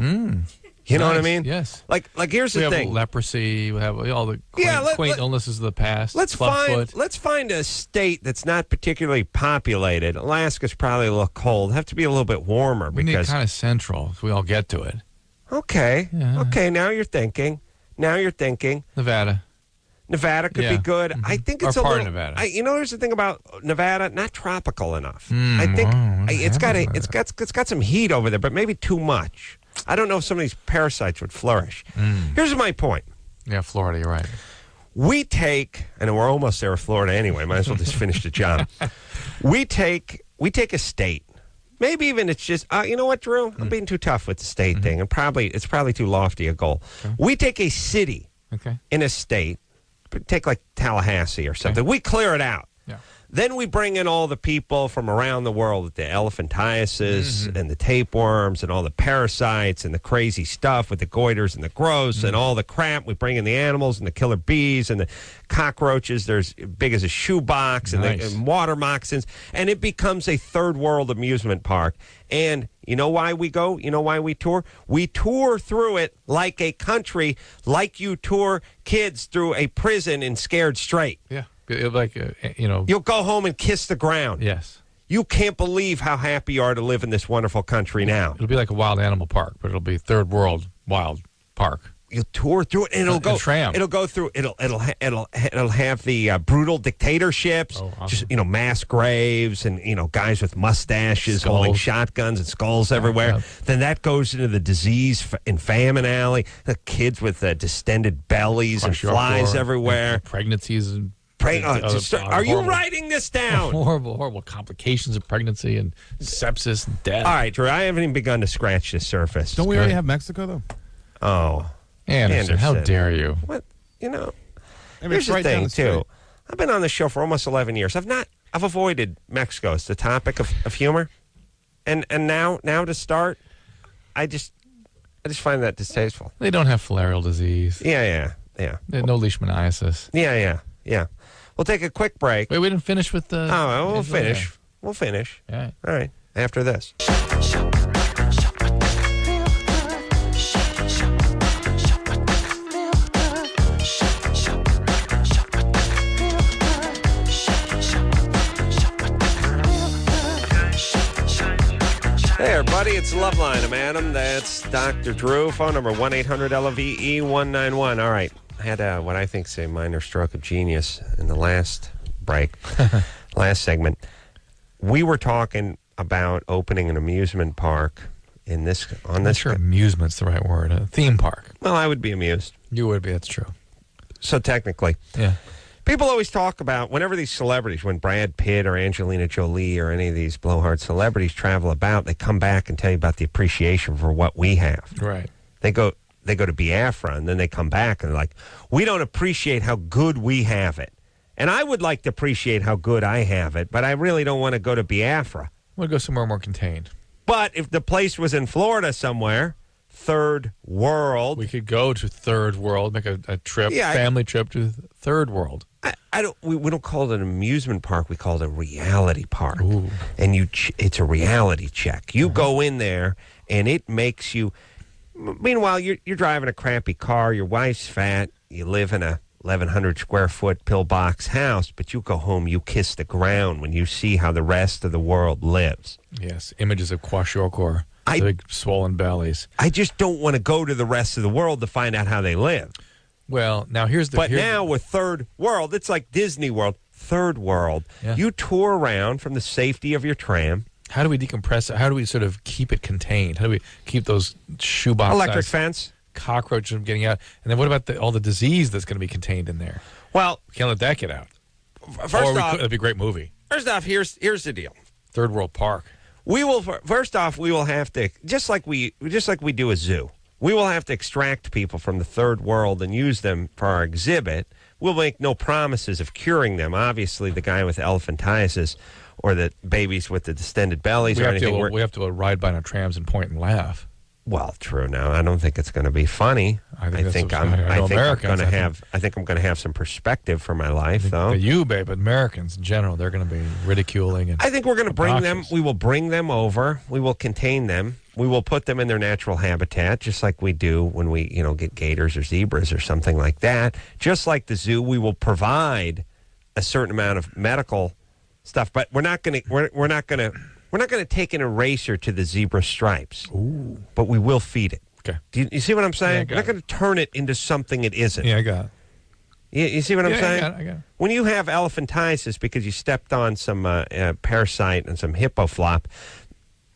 You know what I mean? Yes. Like here's the thing. We have leprosy. We have all the quaint illnesses of the past. Let's find a state that's not particularly populated. Alaska's probably a little cold. Have to be a little bit warmer. We need kind of central so we all get to it. Okay. Yeah. Okay, now you're thinking. Nevada could be good. Mm-hmm. I think it's or a part little. of Nevada. Here's the thing about Nevada, not tropical enough. I think it's got some heat over there, but maybe too much. I don't know if some of these parasites would flourish. Here's my point. Yeah, Florida, you're right. We take, and we're almost there with Florida anyway. Might as well just finish the job. We take a state. Maybe even it's just, you know what, Drew? I'm being too tough with the state thing, and it's probably too lofty a goal. Okay. We take a city in a state, take like Tallahassee or something. We clear it out. Yeah. Then we bring in all the people from around the world, the elephantiasis and the tapeworms and all the parasites and the crazy stuff with the goiters and the growths and all the crap. We bring in the animals and the killer bees and the cockroaches. There's big as a shoebox and the water moccasins. And it becomes a third world amusement park. And you know why we go? You know why we tour? We tour through it like a country, like you tour kids through a prison in Scared Straight. Yeah. Like, You'll go home and kiss the ground. Yes. You can't believe how happy you are to live in this wonderful country now. It'll be like a wild animal park, but it'll be third world wild park. you'll tour through it, and it'll go. Tram. It'll go through. It'll have the brutal dictatorships, just mass graves, and guys with mustaches holding shotguns and skulls everywhere. Yeah. Then that goes into the disease and famine alley. The kids with distended bellies and flies everywhere. Pregnancies and. Are you writing this down? Horrible complications of pregnancy and sepsis and death. All right, Drew, I haven't even begun to scratch the surface. Don't we already have Mexico, though? Oh. Anderson, how dare you? What? Here's the thing, too. I've been on the show for almost 11 years. I've avoided Mexico as the topic of humor. And now to start, I just find that distasteful. They don't have filarial disease. Yeah. They have no leishmaniasis. Yeah. We'll take a quick break. Wait, we didn't finish with the... Oh, we'll finish. We'll finish. All right. After this. Hey, everybody, it's Loveline. I'm Adam. That's Dr. Drew. Phone number 1-800-LOVE-191. All right. I had what I think is a minor stroke of genius in the last break, last segment. We were talking about opening an amusement park on this. I'm not sure amusement's the right word. A theme park. Well, I would be amused. You would be. That's true. So technically. Yeah. People always talk about whenever these celebrities, when Brad Pitt or Angelina Jolie or any of these blowhard celebrities travel about, they come back and tell you about the appreciation for what we have. Right. They go to Biafra, and then they come back and they're like, we don't appreciate how good we have it. And I would like to appreciate how good I have it, but I really don't want to go to Biafra. We'll go somewhere more contained. But if the place was in Florida somewhere, third world. We could go to third world, make a trip, family trip to third world. We don't call it an amusement park. We call it a reality park. Ooh. And it's a reality check. You go in there, and it makes you... Meanwhile, you're driving a crappy car. Your wife's fat. You live in a 1,100 square foot pillbox house, but you go home, you kiss the ground when you see how the rest of the world lives. Yes, images of kwashiorkor, big swollen bellies. I just don't want to go to the rest of the world to find out how they live. Well, now now with third world, it's like Disney World, third world. Yeah. You tour around from the safety of your tram. How do we decompress it? How do we sort of keep it contained? How do we keep those shoebox electric fence cockroaches from getting out? And then what about all the disease that's going to be contained in there? Well, we can't let that get out. First off, it'd be a great movie. First off, here's the deal. Third World Park. We will have to just like we do a zoo. We will have to extract people from the third world and use them for our exhibit. We'll make no promises of curing them. Obviously, the guy with elephantiasis or the babies with the distended bellies we or have anything. We have to ride by in our trams and point and laugh. Well, true. Now, I don't think it's going to be funny. I think I'm going to have some perspective for my life, though. You, babe, but Americans in general, they're going to be ridiculing. And I think we're going to bring them. We will bring them over. We will contain them. We will put them in their natural habitat, just like we do when we, get gators or zebras or something like that. Just like the zoo, we will provide a certain amount of medical stuff, but we're not going to take an eraser to the zebra stripes. Ooh. But we will feed it. Okay. Do you see what I'm saying? Yeah, we're not going to turn it into something it isn't. Yeah, I got it. You see what I'm saying? I got it. When you have elephantiasis because you stepped on some parasite and some hippo flop,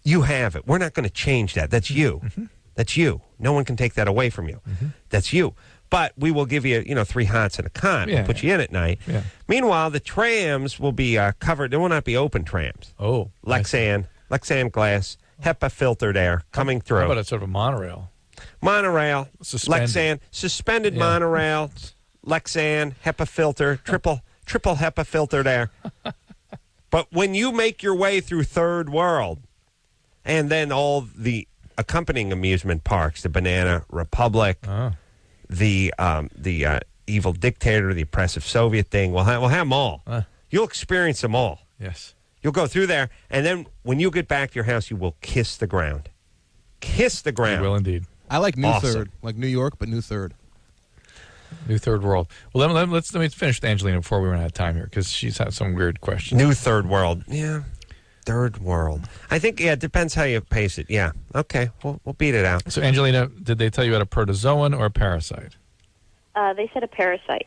you have it. We're not going to change that. That's you. Mm-hmm. That's you. No one can take that away from you. Mm-hmm. That's you. But we will give you, 3 hots and a cot. We'll put you in at night. Yeah. Meanwhile, the trams will be covered. There will not be open trams. Oh. Lexan glass, HEPA filtered air coming through. How about a sort of monorail? Monorail, Suspended. Lexan, suspended monorail, Lexan, HEPA filter, triple HEPA filtered air. But when you make your way through third world, and then all the accompanying amusement parks, the Banana Republic, the evil dictator, the oppressive Soviet thing, we'll have them all. You'll experience them all. Yes. You'll go through there, and then when you get back to your house, you will kiss the ground. Kiss the ground. You will indeed. I like New Third, like New York, but New Third. New third world. Well, let me finish with Angelina before we run out of time here, because she's had some weird questions. New third world. Yeah. Third world. I think, it depends how you pace it. Yeah. Okay. We'll beat it out. So, Angelina, did they tell you about a protozoan or a parasite? They said a parasite.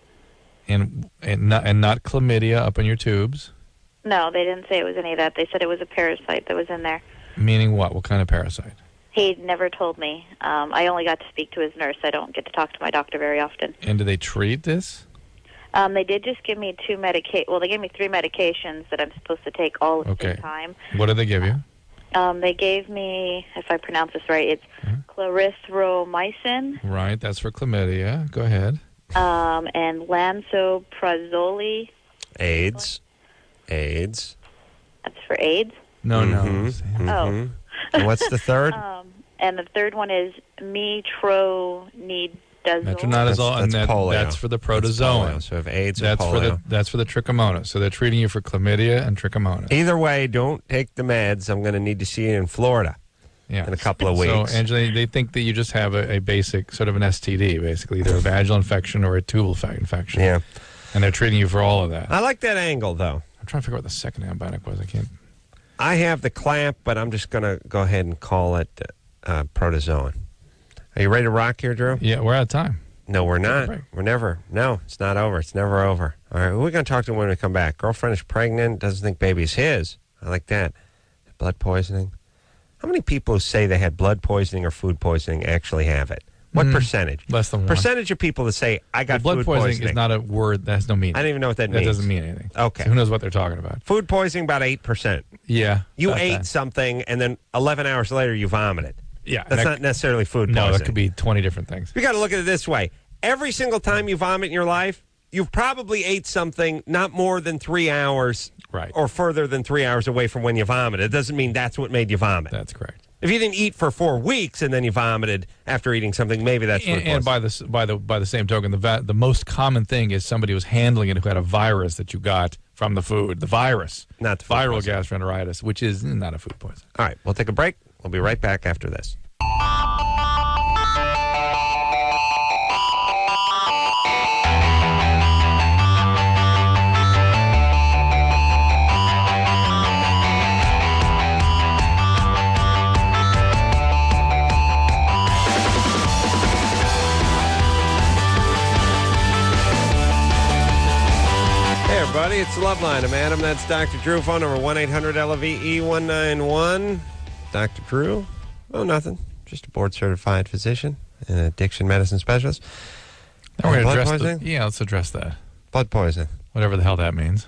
And not chlamydia up in your tubes? No, they didn't say it was any of that. They said it was a parasite that was in there. Meaning what? What kind of parasite? He never told me. I only got to speak to his nurse. I don't get to talk to my doctor very often. And do they treat this? They did just give me they gave me 3 medications that I'm supposed to take all at the same time. What did they give you? They gave me, if I pronounce this right, it's clarithromycin. Right, that's for chlamydia. Go ahead. And lansoprazole. AIDS. That's for AIDS? No. And what's the third? And the third one is metronidazole. Metronidazole, and polio. That's for the protozoan. Polio. So if AIDS that's and polio. That's for the trichomonas. So they're treating you for chlamydia and trichomonas. Either way, don't take the meds. I'm going to need to see you in Florida in a couple of weeks. So, Angela, they think that you just have a basic sort of an STD, basically, either a vaginal infection or a tubal infection. Yeah. And they're treating you for all of that. I like that angle, though. I'm trying to figure out what the second antibiotic was. I can't. I have the clamp, but I'm just going to go ahead and call it protozoan. Are you ready to rock here, Drew? Yeah, we're out of time. No, we're not. We're never. No, it's not over. It's never over. All right, who are we going to talk to when we come back? Girlfriend is pregnant, doesn't think baby's his. I like that. Blood poisoning. How many people who say they had blood poisoning or food poisoning actually have it? What percentage? Less than 1. Percentage of people that say, I got blood food poisoning is not a word that has no meaning. I don't even know what that means. That doesn't mean anything. Okay. So who knows what they're talking about? Food poisoning, about 8%. Yeah. You ate something, and then 11 hours later, you vomited. Yeah. That's not necessarily food poisoning. No, that could be 20 different things. You got to look at it this way. Every single time you vomit in your life, you've probably ate something not more than 3 hours or further than 3 hours away from when you vomited. It doesn't mean that's what made you vomit. That's correct. If you didn't eat for 4 weeks and then you vomited after eating something, maybe that's food and by the same token, the most common thing is somebody was handling it who had a virus that you got from the food. The virus, not the viral gastroenteritis, which is not a food poison. All right, we'll take a break. We'll be right back after this. Everybody, it's Loveline. I'm Adam. That's Dr. Drew. Phone number 1-800-LOVE-191. Dr. Drew? Oh, nothing. Just a board-certified physician and addiction medicine specialist. Now we're blood address poisoning? let's address that. Blood poisoning. Whatever the hell that means.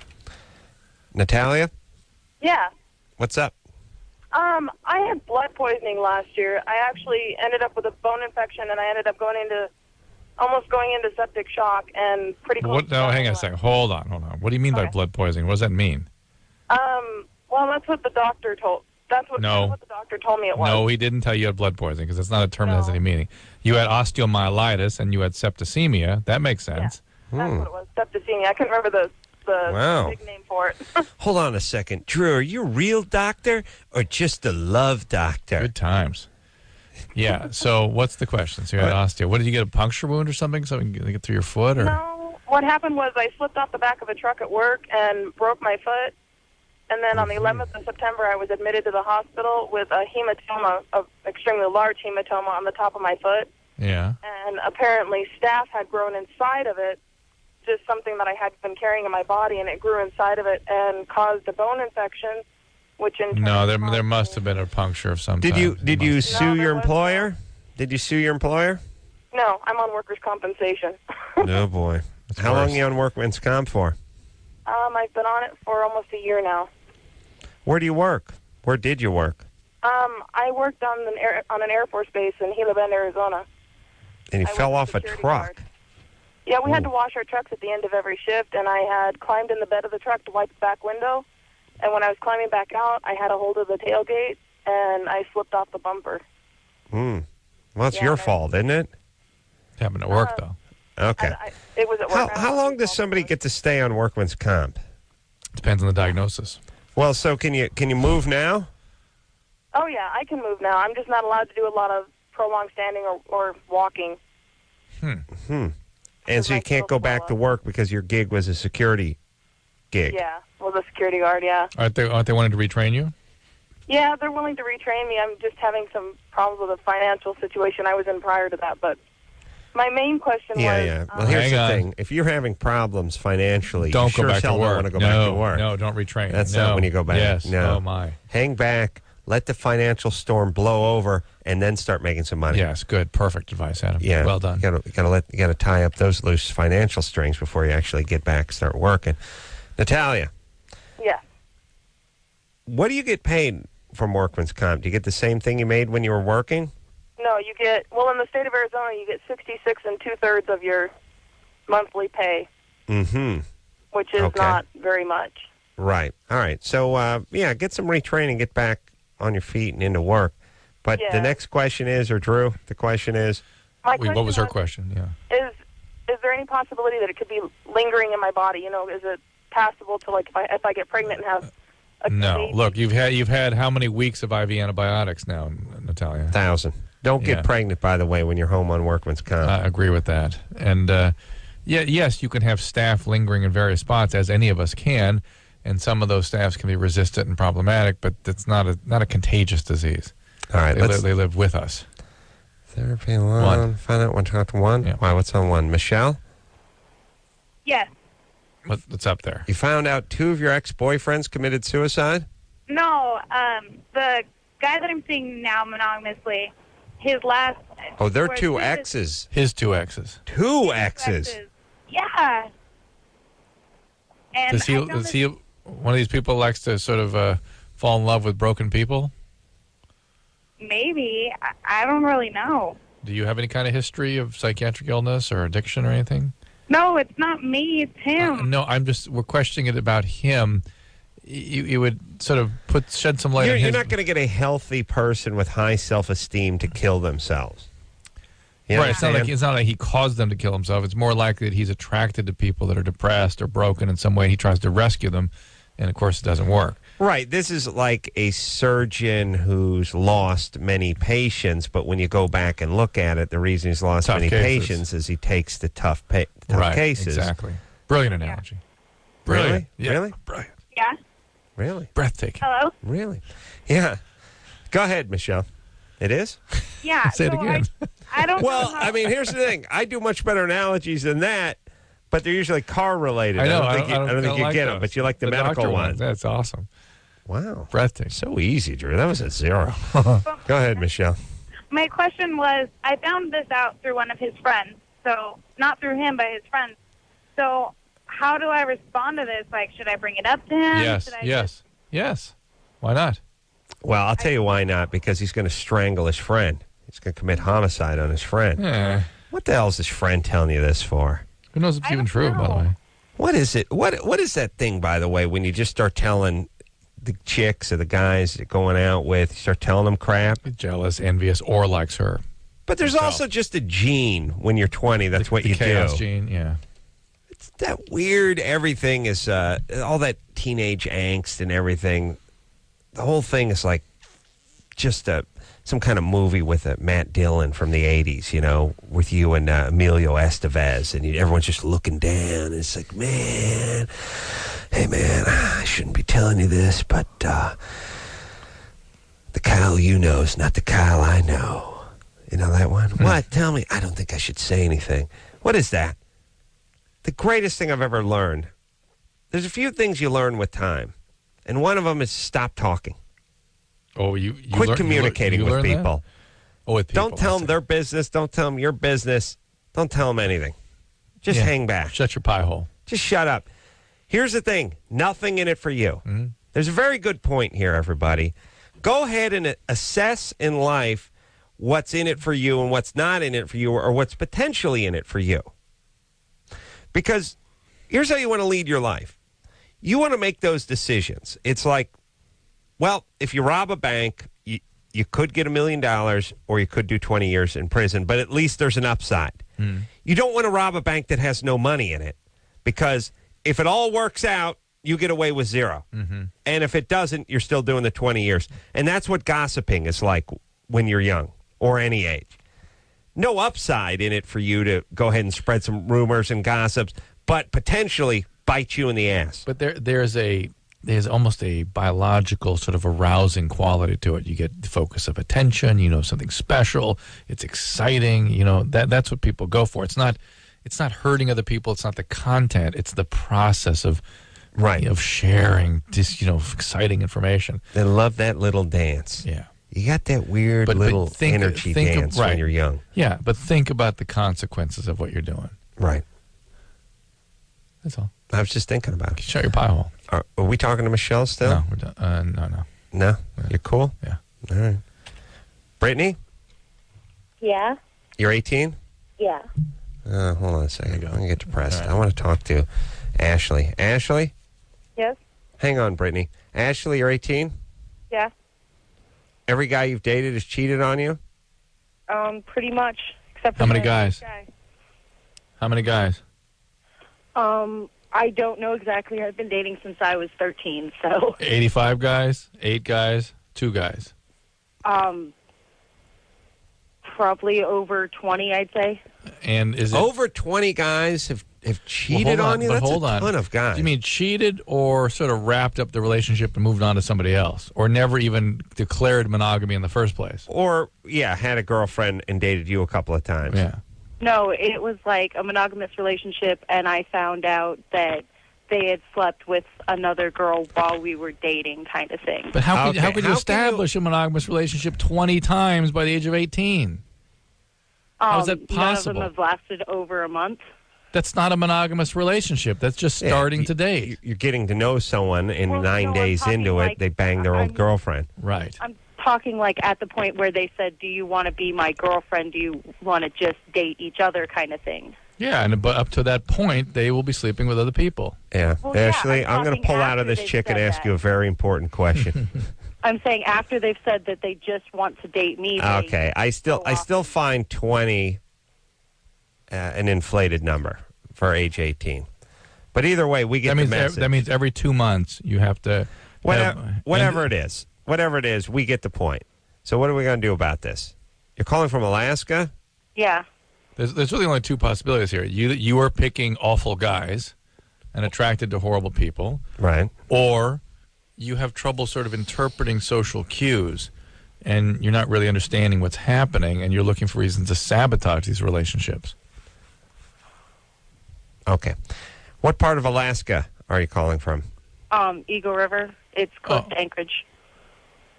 Natalia? Yeah. What's up? I had blood poisoning last year. I actually ended up with a bone infection, and I ended up almost going into septic shock and pretty close. No, hang on a second. Hold on. What do you mean by blood poisoning? What does that mean? Well, that's what the doctor told. That's what the doctor told me it was. No, he didn't tell you had blood poisoning because that's not a term that has any meaning. You had osteomyelitis and you had septicemia. That makes sense. Yeah, that's what it was. Septicemia. I couldn't remember the big name for it. Hold on a second. Drew, are you a real doctor or just a love doctor? Good times. Yeah, so what's the question? So you had osteo. What, did you get a puncture wound or something? Something to get through your foot? Or? No. What happened was I slipped off the back of a truck at work and broke my foot. And then on the 11th of September, I was admitted to the hospital with a hematoma, an extremely large hematoma on the top of my foot. Yeah. And apparently staph had grown inside of it, just something that I had been carrying in my body, and it grew inside of it and caused a bone infection. Which in no, there must have been a puncture of some Did kind. you sue your employer? Did you sue your employer? No, I'm on workers' compensation. Oh, boy. How long are you on workman's comp for? I've been on it for almost a year now. Where do you work? Where did you work? I worked on an Air Force base in Gila Bend, Arizona. And you fell off a truck. Guard. Yeah, we had to wash our trucks at the end of every shift, and I had climbed in the bed of the truck to wipe the back window. And when I was climbing back out, I had a hold of the tailgate, and I slipped off the bumper. Well, it's your fault, isn't it? It happened at work, though. Okay. It was at work. How long does somebody get to stay on workman's comp? Depends on the diagnosis. Well, so can you move now? Oh, yeah, I can move now. I'm just not allowed to do a lot of prolonged standing or walking. And so you can't go back to work because your gig was a security gig. Yeah, was a security guard, yeah. Aren't they wanting to retrain you? Yeah, they're willing to retrain me. I'm just having some problems with the financial situation I was in prior to that. But my main question was... Yeah. Well, here's the thing. If you're having problems financially, don't you sure go back as hell to work. don't want to go back to work. No, don't retrain. That's not when you go back. Yes. No. Oh, my. Hang back. Let the financial storm blow over, and then start making some money. Yes, good. Perfect advice, Adam. Yeah. Well done. You gotta tie up those loose financial strings before you actually get back and start working. Natalia. Yeah. What do you get paid from workman's comp? Do you get the same thing you made when you were working? No, you get... Well, in the state of Arizona, you get 66 2/3 of your monthly pay. Mm-hmm. Which is not very much. Right. All right. So, get some retraining, get back on your feet and into work. But the next question is, or Drew, the question is... What was her question? Yeah. Is there any possibility that it could be lingering in my body? You know, is it passable to, like, if I get pregnant and have a No. baby? Look, you've had how many weeks of IV antibiotics now, Natalia? 1,000. Don't get pregnant, by the way, when you're home on workman's comp. I agree with that. And, yes, you can have staph lingering in various spots, as any of us can, and some of those staphs can be resistant and problematic, but it's not a contagious disease. All right. They live with us. Therapy alone. Find out one, talk to one. Yeah. Wow, what's on one? Michelle? Yes. What's up there? You found out 2 of your ex-boyfriends committed suicide? No, the guy that I'm seeing now monogamously, his last... Oh, they're 2 exes. His 2 exes. 2 exes. Yeah. And Is he one of these people who likes to sort of fall in love with broken people? Maybe. I don't really know. Do you have any kind of history of psychiatric illness or addiction or anything? No, it's not me. It's him. No, we're questioning it about him. You would sort of shed some light on his... You're not going to get a healthy person with high self-esteem to kill themselves. Right, it's not like he caused them to kill himself. It's more likely that he's attracted to people that are depressed or broken in some way. He tries to rescue them, and of course it doesn't work. Right, this is like a surgeon who's lost many patients, but when you go back and look at it, the reason he's lost many patients is he takes the tough cases. Exactly. Brilliant analogy. Really? Yeah. Really? Brilliant. Yeah. Really? Breathtaking. Hello? Really? Yeah. Go ahead, Michelle. It is? Yeah. Say it again. I don't Well, know how... I mean, here's the thing. I do much better analogies than that, but they're usually car-related. I know. I don't think you like get them, those. but you like the medical doctor ones. That's awesome. Wow. Breathtaking. So easy, Drew. That was a 0. Go ahead, Michelle. My question was, I found this out through one of his friends. So, not through him, but his friends. So, how do I respond to this? Like, should I bring it up to him? Yes. Why not? Well, I'll tell you why not, because he's going to strangle his friend. He's going to commit homicide on his friend. Yeah. What the hell is his friend telling you this for? Who knows if it's even true, by the way? What is it? What is that thing, by the way, when you just start telling the chicks or the guys you're going out with, you start telling them crap? Jealous, envious, or likes her. But there's also just a gene when you're 20. That's what you do. The chaos gene, yeah. It's that weird everything is, all that teenage angst and everything. The whole thing is like just some kind of movie with Matt Dillon from the 80s, you know, with you and Emilio Estevez, and everyone's just looking down, and it's like, man, hey, man, I shouldn't be telling you this, but the Kyle you know is not the Kyle I know. You know that one? What? Tell me. I don't think I should say anything. What is that? The greatest thing I've ever learned. There's a few things you learn with time, and one of them is stop talking. Oh, you quit communicating with people. Oh, with people. Don't tell them their business. Don't tell them your business. Don't tell them anything. Just hang back. Shut your pie hole. Just shut up. Here's the thing. Nothing in it for you. Mm-hmm. There's a very good point here, everybody. Go ahead and assess in life what's in it for you and what's not in it for you, or what's potentially in it for you. Because here's how you want to lead your life. You want to make those decisions. It's like, well, if you rob a bank, you could get $1 million, or you could do 20 years in prison, but at least there's an upside. You don't want to rob a bank that has no money in it, because if it all works out, you get away with 0. And if it doesn't, you're still doing the 20 years. And that's what gossiping is like when you're young or any age. No upside in it for you to go ahead and spread some rumors and gossips, but potentially bite you in the ass. But there's almost a biological sort of arousing quality to it. You get the focus of attention, something special. It's exciting, that's what people go for. It's not hurting other people. It's not the content. It's the process of sharing this, exciting information. They love that little dance. Yeah. You got that weird little energy dance when you're young. Yeah, but think about the consequences of what you're doing. Right. That's all. I was just thinking about it. Shut your pie hole. Are we talking to Michelle still? No, we're done. No. No? Yeah. You're cool? Yeah. All right. Brittany, Yeah. you're 18? Yeah. Hold on a second. I'm going to get depressed. Right. I want to talk to Ashley. Ashley? Yes. Hang on, Brittany. Ashley, you're 18? Yeah. Every guy you've dated has cheated on you? Pretty much. Except for How many the guys? guy. How many guys? I don't know exactly. I've been dating since I was 13, so. 85 guys? 8 guys? 2 guys? Probably over 20, I'd say. And is it over 20 guys have cheated on you? That's a ton of guys. Do you mean cheated or sort of wrapped up the relationship and moved on to somebody else? Or never even declared monogamy in the first place? Or, had a girlfriend and dated you a couple of times. Yeah. No, it was like a monogamous relationship, and I found out that they had slept with another girl while we were dating, kind of thing. But how could you establish a monogamous relationship 20 times by the age of 18? How is that possible? None of them have lasted over a month. That's not a monogamous relationship. That's just starting to date. You're getting to know someone, and 9 days into like, it, they bang their old girlfriend. Right. I'm talking like at the point where they said, do you want to be my girlfriend? Do you want to just date each other kind of thing? Yeah, but up to that point, they will be sleeping with other people. Yeah. Well, Ashley, I'm I'm going to pull out of this chick and ask you a very important question. I'm saying after they've said that they just want to date me. Okay. I still find 20 an inflated number for age 18. But either way, we get the message. That means every 2 months you have to... Whatever it is, we get the point. So what are we going to do about this? You're calling from Alaska? Yeah. There's really only 2 possibilities here. You are picking awful guys and attracted to horrible people. Right. Or you have trouble sort of interpreting social cues and you're not really understanding what's happening and you're looking for reasons to sabotage these relationships. Okay. What part of Alaska are you calling from? Eagle River. It's close to Anchorage.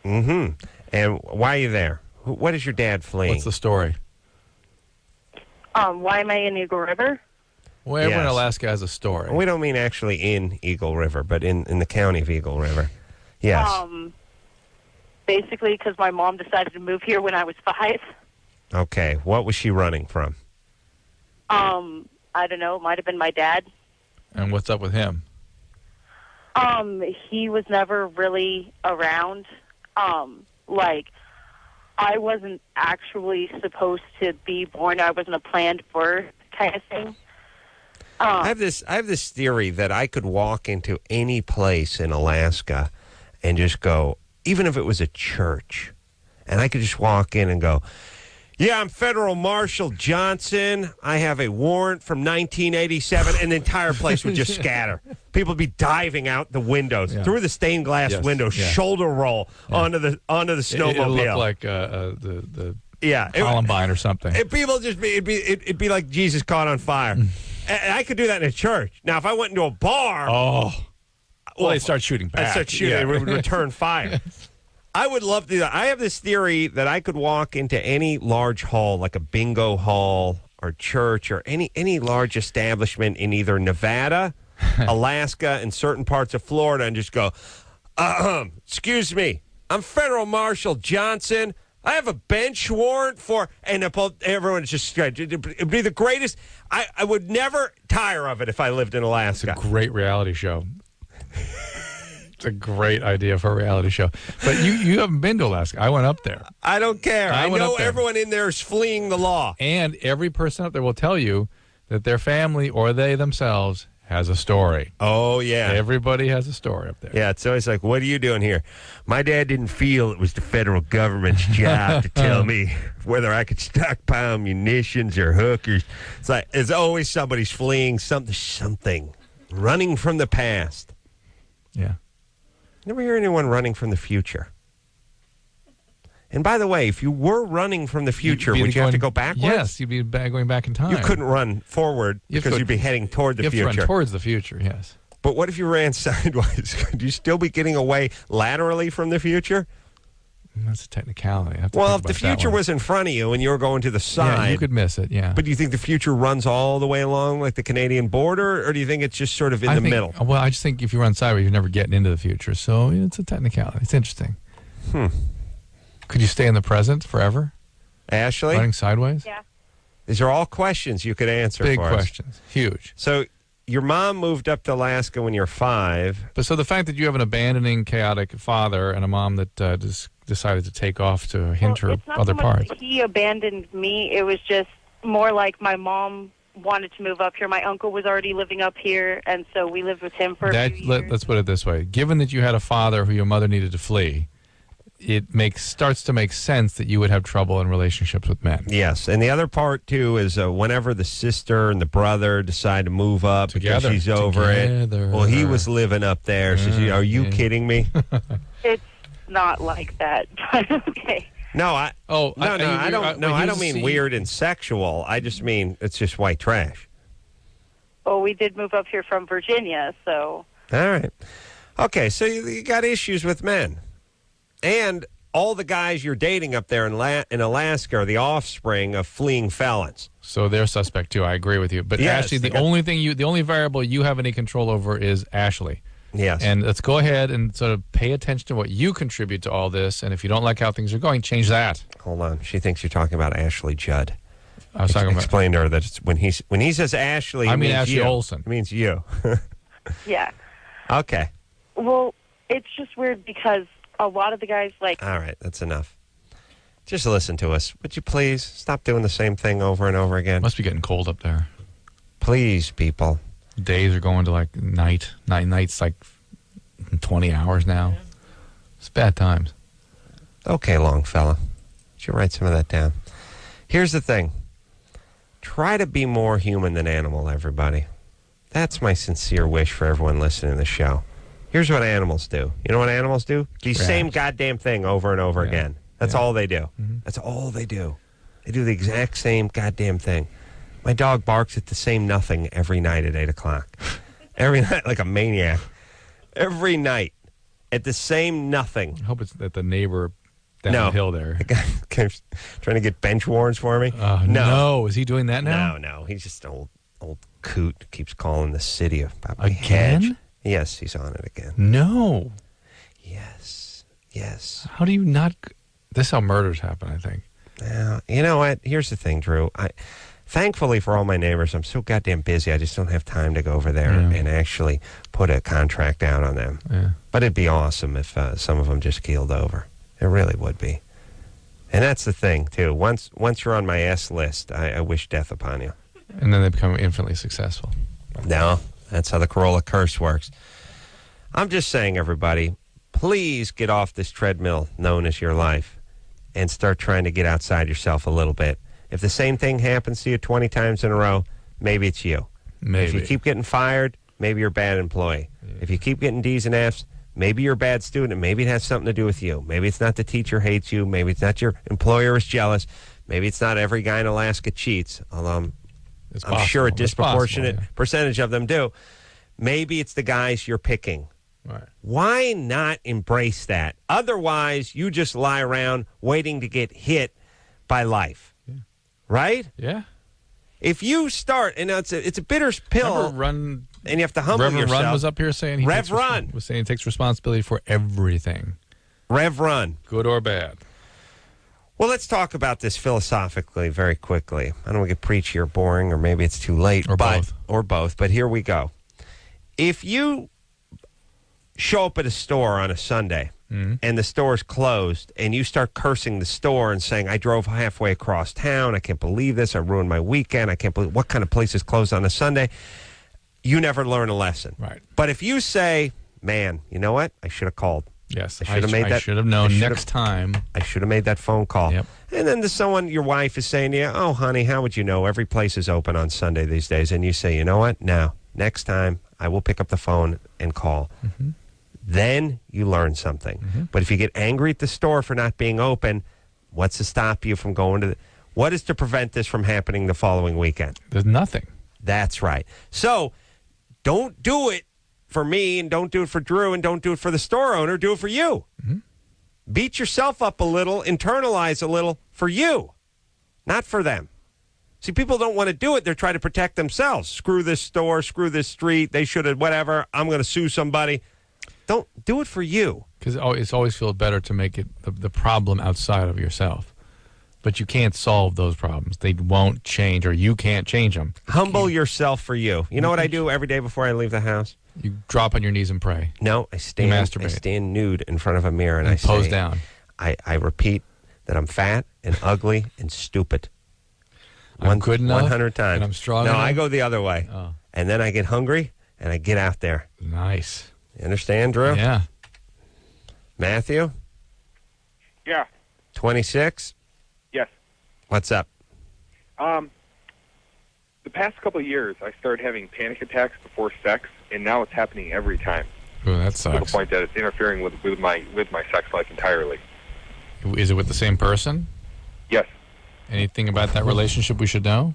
Mm-hmm. And why are you there? What is your dad fleeing? What's the story? Why am I in Eagle River? Well, everyone in Alaska has a story. We don't mean actually in Eagle River, but in the county of Eagle River. Yes. Basically because my mom decided to move here when I was 5. Okay. What was she running from? I don't know. It might have been my dad. And what's up with him? He was never really around. Like, I wasn't actually supposed to be born. I wasn't a planned birth kind of thing. I have this theory that I could walk into any place in Alaska and just go, even if it was a church, and I could just walk in and go, yeah, I'm Federal Marshal Johnson. I have a warrant from 1987, and the entire place would just scatter. People would be diving out the windows, through the stained glass window, shoulder roll onto the snowmobile. It'll look like the Columbine or something. It'd be like Jesus caught on fire. And I could do that in a church. Now, if I went into a bar, they'd start shooting back. I'd start shooting. It would return fire. I would love to do that. I have this theory that I could walk into any large hall, like a bingo hall or church or any large establishment in either Nevada, Alaska, and certain parts of Florida and just go, excuse me, I'm Federal Marshal Johnson. I have a bench warrant for, and everyone's just, it'd be the greatest. I would never tire of it if I lived in Alaska. It's a great reality show. It's a great idea for a reality show. But you haven't been to Alaska. I went up there. I don't care. I know everyone in there is fleeing the law. And every person up there will tell you that their family or they themselves has a story. Oh, yeah. Everybody has a story up there. Yeah, it's always like, what are you doing here? My dad didn't feel it was the federal government's job to tell me whether I could stockpile munitions or hookers. It's like, it's always somebody's fleeing something. Running from the past. Yeah. Never hear anyone running from the future. And by the way, if you were running from the future, would you have to go backwards? Yes, you'd be going back in time. You couldn't run forward because you'd be heading toward the future. You have to run towards the future, yes. But what if you ran sideways? Could you still be getting away laterally from the future? That's a technicality. Well, if the future was in front of you and you were going to the side... Yeah, you could miss it, yeah. But do you think the future runs all the way along like the Canadian border, or do you think it's just sort of in the middle? Well, I just think if you run sideways, you're never getting into the future. So it's a technicality. It's interesting. Could you stay in the present forever? Ashley? Running sideways? Yeah. These are all questions you could answer Big for us. questions. Huge. So your mom moved up to Alaska when you're 5. But so the fact that you have an abandoning, chaotic father and a mom that just decided to take off to hint her it's not other so much parts. that he abandoned me. It was just more like my mom wanted to move up here. My uncle was already living up here, and so we lived with him for a few years. Let's put it this way. Given that you had a father who your mother needed to flee, it starts to make sense that you would have trouble in relationships with men. Yes, and the other part, too, is whenever the sister and the brother decide to move up because she's over it. Well, he was living up there. So are you kidding me? It's not like that, but okay. No, I don't mean weird and sexual. I just mean it's just white trash. Well, we did move up here from Virginia, so... All right. Okay, so you got issues with men. And all the guys you're dating up there in Alaska are the offspring of fleeing felons. So they're suspect, too. I agree with you. But yes, Ashley, the only variable you have any control over is Ashley. Yes. And let's go ahead and sort of pay attention to what you contribute to all this. And if you don't like how things are going, change that. Hold on. She thinks you're talking about Ashley Judd. I was talking about... Explain to her that when he says Ashley, I mean means Ashley you. Olsen. It means you. Yeah. Okay. Well, it's just weird because a lot of the guys, like... All right, that's enough. Just listen to us. Would you please stop doing the same thing over and over again? Must be getting cold up there. Please, people. Days are going to like nights like 20 hours now. It's bad times. Okay, Longfellow. Should write some of that down. Here's the thing. Try to be more human than animal, everybody. That's my sincere wish for everyone listening to the show. Here's what animals do. You know what animals do? The same goddamn thing over and over again. That's all they do. That's all they do. They do the exact same goddamn thing. My dog barks at the same nothing every night at 8 o'clock. Every night, like a maniac. Every night at the same nothing. I hope it's that the neighbor down the hill there. The guy keeps trying to get bench warrants for me. No. Is he doing that now? No. He's just an old coot. Keeps calling the city about my Again? hedge. Yes, he's on it again. No. Yes. How do you not... This is how murders happen, I think. You know what? Here's the thing, Drew. Thankfully for all my neighbors, I'm so goddamn busy. I just don't have time to go over there and actually put a contract out on them. Yeah. But it'd be awesome if some of them just keeled over. It really would be. And that's the thing, too. Once you're on my S list, I wish death upon you. And then they become infinitely successful. No, that's how the Carolla curse works. I'm just saying, everybody, please get off this treadmill known as your life and start trying to get outside yourself a little bit. If the same thing happens to you 20 times in a row, maybe it's you. Maybe. If you keep getting fired, maybe you're a bad employee. Yeah. If you keep getting D's and F's, maybe you're a bad student, and maybe it has something to do with you. Maybe it's not the teacher hates you. Maybe it's not your employer is jealous. Maybe it's not every guy in Alaska cheats, although I'm sure a disproportionate percentage of them do. Maybe it's the guys you're picking. Right. Why not embrace that? Otherwise, you just lie around waiting to get hit by life. Yeah. Right? Yeah. If you start, and it's a bitter pill, and you have to humble Reverend yourself. Run was up here saying was saying he takes responsibility for everything. Rev Run. Good or bad. Well, let's talk about this philosophically very quickly. I don't want to get preachy or boring, or maybe it's too late. Or both. But here we go. If you show up at a store on a Sunday and the store's closed and you start cursing the store and saying, I drove halfway across town, I can't believe this, I ruined my weekend, I can't believe what kind of place is closed on a Sunday, you never learn a lesson. Right. But if you say, man, you know what? I should have called. Yes, I should have known next time. I should have made that phone call. Yep. And then your wife is saying to you, oh, honey, how would you know? Every place is open on Sunday these days. And you say, you know what? No, next time I will pick up the phone and call. Mm-hmm. Then you learn something. Mm-hmm. But if you get angry at the store for not being open, what's to stop you from going to what is to prevent this from happening the following weekend? There's nothing. That's right. So don't do it for me, and don't do it for Drew, and don't do it for the store owner. Do it for you. Mm-hmm. Beat yourself up a little, internalize a little for you, not for them. See, people don't want to do it. They're trying to protect themselves. Screw this store, screw this street. They should have, whatever. I'm going to sue somebody. Don't do it for you. Because it's always feels better to make it the problem outside of yourself. But you can't solve those problems. They won't change, or you can't change them. Humble yourself for you. You know what I do every day before I leave the house? You drop on your knees and pray. No, I stand. masturbate. I stand nude in front of a mirror and I pose say, down. I repeat that I'm fat and ugly and stupid. I'm good enough. 100 times. And I'm strong No, enough? I go the other way. Oh. And then I get hungry and I get out there. Nice. You understand, Drew? Yeah. Matthew, Yeah. 26. Yes. What's up? The past couple of years, I started having panic attacks before sex, and now it's happening every time. Oh, that To the sucks. point that it's interfering with my sex life entirely. Is it with the same person? Yes. Anything about that relationship we should know?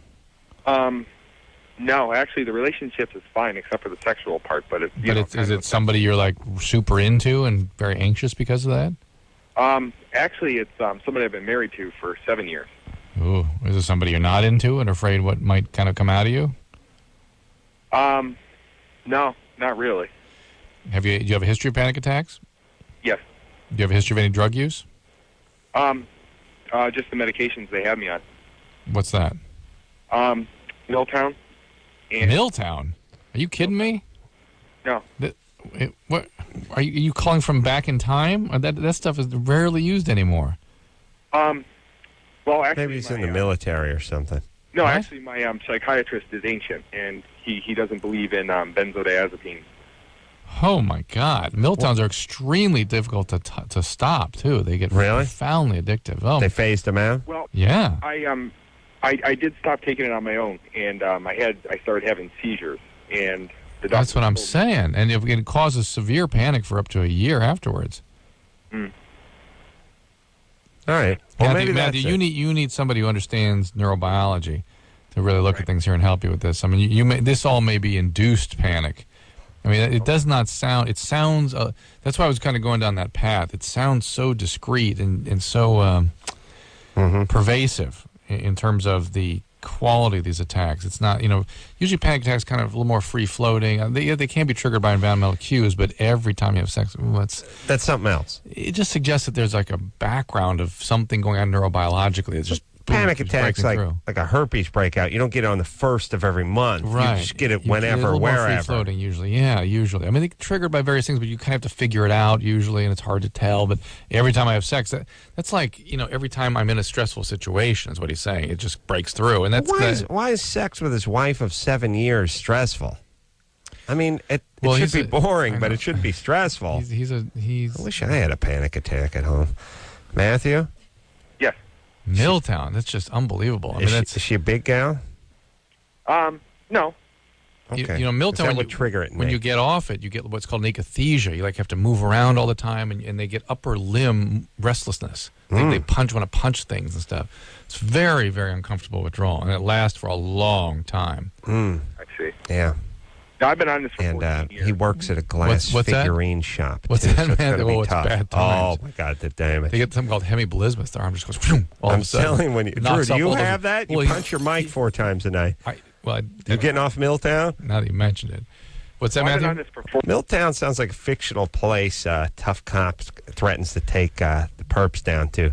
No, actually, the relationship is fine except for the sexual part. But it's Is it somebody you're like super into and very anxious because of that? actually it's somebody I've been married to for 7 years. Ooh, is it somebody you're not into and afraid what might kind of come out of you? No, not really. Do you have a history of panic attacks? Yes. Do you have a history of any drug use? Just the medications they have me on. What's that? Milltown. And Milltown? Are you kidding me? No. What are you calling from back in time? Or that stuff is rarely used anymore. Well, actually, Maybe he's in the military or something. No, What? actually, my psychiatrist is ancient, and he doesn't believe in benzodiazepines. Oh my God! Milltowns are extremely difficult to stop too. They get Really? profoundly addictive. Oh, They phased him out? Well, yeah. I did stop taking it on my own, and I started having seizures, and the doctor That's what I'm told me- saying. And it causes severe panic for up to a year afterwards. All right. Well, Matthew, maybe that's it. you need somebody who understands neurobiology to really look at things here and help you with this. I mean, this all may be induced panic. I mean, it does not sound. It sounds. That's why I was kind of going down that path. It sounds so discreet and so pervasive in terms of the quality of these attacks. It's not. Usually panic attacks kind of a little more free floating. They can be triggered by environmental cues, but every time you have sex, That's something else. it just suggests that there's like a background of something going on neurobiologically. It's just boom, Panic keeps attacks breaking through. like a herpes breakout. You don't get it on the 1st of every month. Right. You just get it You whenever, a little more wherever. free-floating usually. Yeah, usually. I mean, they're triggered by various things, but you kind of have to figure it out usually, and it's hard to tell. But every time I have sex, that's like, every time I'm in a stressful situation is what he's saying. It just breaks through. And that's Why is sex with his wife of 7 years stressful? I mean, it should be boring, but it should be stressful. He's I wish I had a panic attack at home. Matthew? Yes. Milltown. That's just unbelievable. I mean, Is she a big gal? No. Okay. Milltown, That would trigger it in when me. you get off it, you get what's called akathisia. You have to move around all the time, and they get upper limb restlessness. They want to punch things and stuff. It's very, very uncomfortable withdrawal, and it lasts for a long time. I see. Yeah. Now, I've been on this for 14 And years. he works at a glass What's that? figurine shop. What's too, that, so it's man? gonna be Oh, it's tough. bad times. Oh, my God, the damage. They get something called hemiblismus. Their arm just goes phoom, all of I'm a sudden. telling when you, Drew, Knocks do up you all those- have that? You Well, punch your mic 4 times a night. You You getting off Milltown? Now that you mentioned it. What's that, I've been on Matthew? this for Milltown sounds like a fictional place. Tough cops threatens to take the perps down to.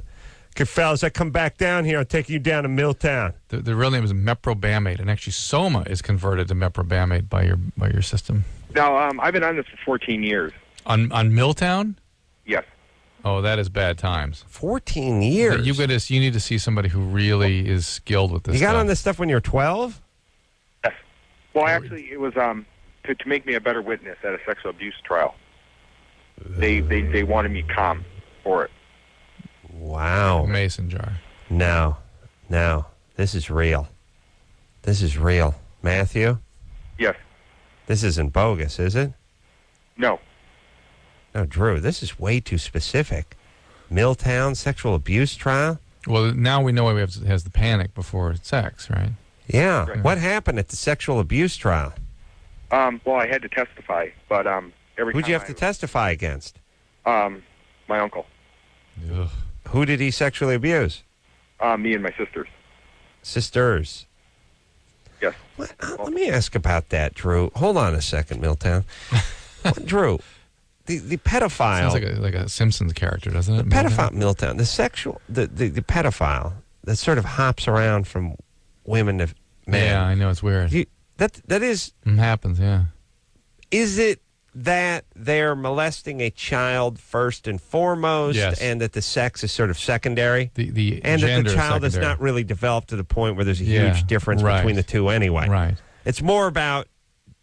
Okay, fellas, I come back down here. I'll take you down to Milltown. The real name is meprobamate, and actually Soma is converted to meprobamate by your system. Now, I've been on this for 14 years. On Milltown? Yes. Oh, that is bad times. 14 years. You need to see somebody who really is skilled with this You got stuff. on this stuff when you were 12? Yes. Well, actually, it was to make me a better witness at a sexual abuse trial. They wanted me calm for it. Wow. Mason jar. No. This is real. This is real. Matthew? Yes. This isn't bogus, is it? No. No, Drew, this is way too specific. Milltown sexual abuse trial? Well, now we know he has the panic before sex, right? Yeah. Right. What happened at the sexual abuse trial? Well, I had to testify, but every Who'd time you have to testify against? my uncle, Ugh. Who did he sexually abuse? me and my sisters. Sisters. Yes. Let me ask about that, Drew. Hold on a second, Milltown. Drew, the pedophile. Sounds like a Simpsons character, doesn't it? The pedophile, Milltown. The pedophile that sort of hops around from women to men. Yeah, I know, it's weird. That is. It happens, yeah. Is it that they're molesting a child first and foremost, Yes. and that the sex is sort of secondary? And that the is child is secondary. not really developed to the point where there's a Yeah, huge difference right. between the two anyway. Right. It's more about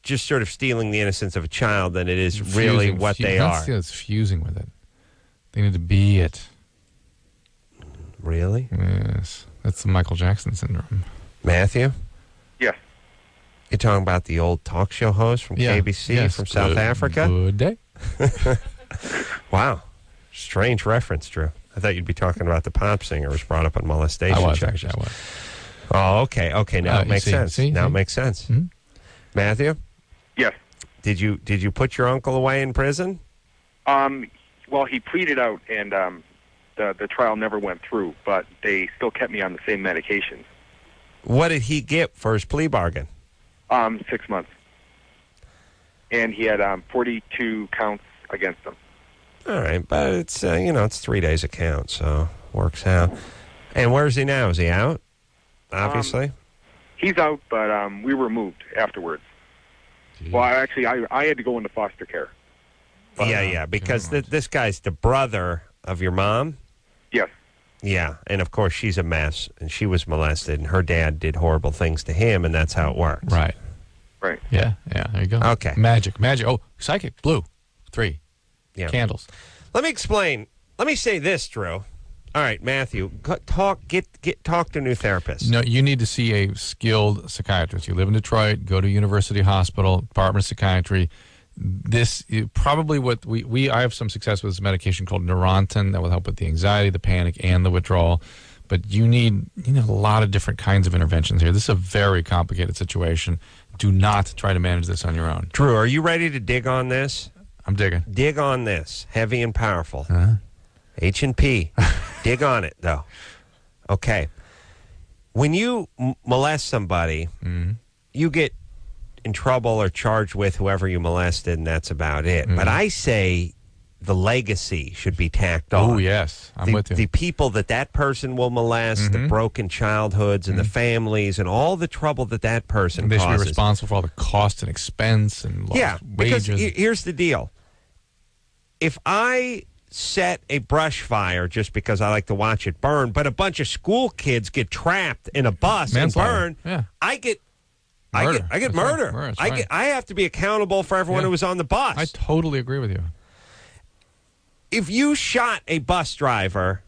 just sort of stealing the innocence of a child than it is really what they are. It's fusing with it. They need to be it. Really? Yes. That's the Michael Jackson syndrome. Matthew? Yes. You're talking about the old talk show host from Yeah. KBC Yes. from South Africa? Good day. Wow. Strange reference, Drew. I thought you'd be talking about the pop singer who was brought up on molestation I was, charges. actually. I was. Oh, okay. Okay, now it You makes see, sense. see, now see? it makes sense. Mhm. Matthew? Yes. Did you put your uncle away in prison? Well, he pleaded out, and the trial never went through, but they still kept me on the same medications. What did he get for his plea bargain? 6 months. And he had 42 counts against him. All right, but it's it's 3 days a count, so works out. And where's he now? Is he out? Obviously. He's out, but we were moved afterwards. Jeez. Well, actually, I had to go into foster care. Yeah, because this guy's the brother of your mom. Yes. Yeah, and of course she's a mess, and she was molested, and her dad did horrible things to him, and that's how it works. Right. Right. Yeah, there you go. Okay. Magic. Oh, psychic. Blue. 3. Yeah. Candles. Let me explain. Let me say this, Drew. All right, Matthew, talk to a new therapist. No, you need to see a skilled psychiatrist. You live in Detroit, go to University Hospital, Department of Psychiatry. This is probably what I have some success with this medication called Neurontin that will help with the anxiety, the panic, and the withdrawal. But you need a lot of different kinds of interventions here. This is a very complicated situation. Do not try to manage this on your own. Drew, are you ready to dig on this? I'm digging. Dig on this, heavy and powerful. Uh-huh. H&P. Dig on it, though. Okay. When you molest somebody, you get in trouble or charged with whoever you molested, and that's about it. But I say the legacy should be tacked on. Oh, yes. I'm with you. The people that person will molest, the broken childhoods and the families and all the trouble that person They should causes. be responsible for all the cost and expense and lost because wages. here's the deal. If I set a brush fire just because I like to watch it burn, but a bunch of school kids get trapped in a bus Manslaughter. and burn, Yeah. I get Murder. I get That's murder. right. Murder, that's I right. I have to be accountable for everyone Yeah. who was on the bus. I totally agree with you. If you shot a bus driver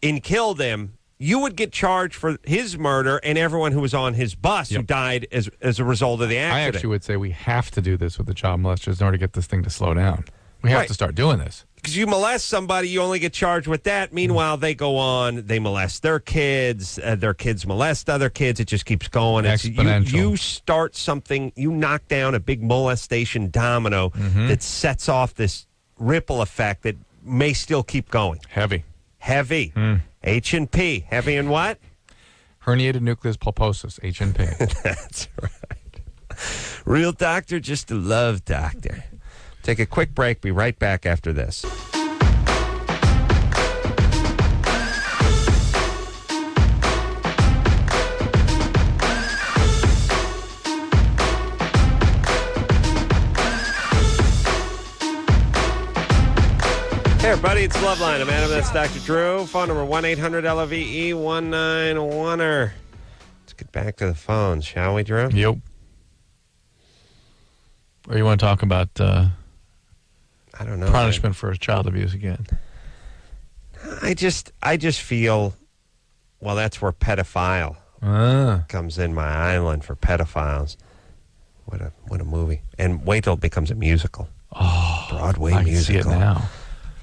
and killed him, you would get charged for his murder and everyone who was on his bus who died as a result of the I accident. actually would say we have to do this with the child molesters in order to get this thing to slow down. We have Right. to start doing this. Because you molest somebody, you only get charged with that. Meanwhile, they go on, they molest their kids molest other kids. It just keeps going. Exponential. You start something, you knock down a big molestation domino that sets off this ripple effect that may still keep going. Heavy. H&P. Heavy and what? Herniated nucleus pulposus, H&P. That's right. Real doctor, just a love doctor. Take a quick break. Be right back after this. Hey, everybody, it's Loveline. I'm Adam. That's Dr. Drew. Phone number 1-800-LOVE-191-er. Let's get back to the phones, shall we, Drew? Yep. Or you want to talk about I don't know. punishment for child abuse again? I just feel, well, that's where pedophile comes in my island for pedophiles. What a movie. And wait till it becomes a musical. Oh, Broadway I can musical. see it now.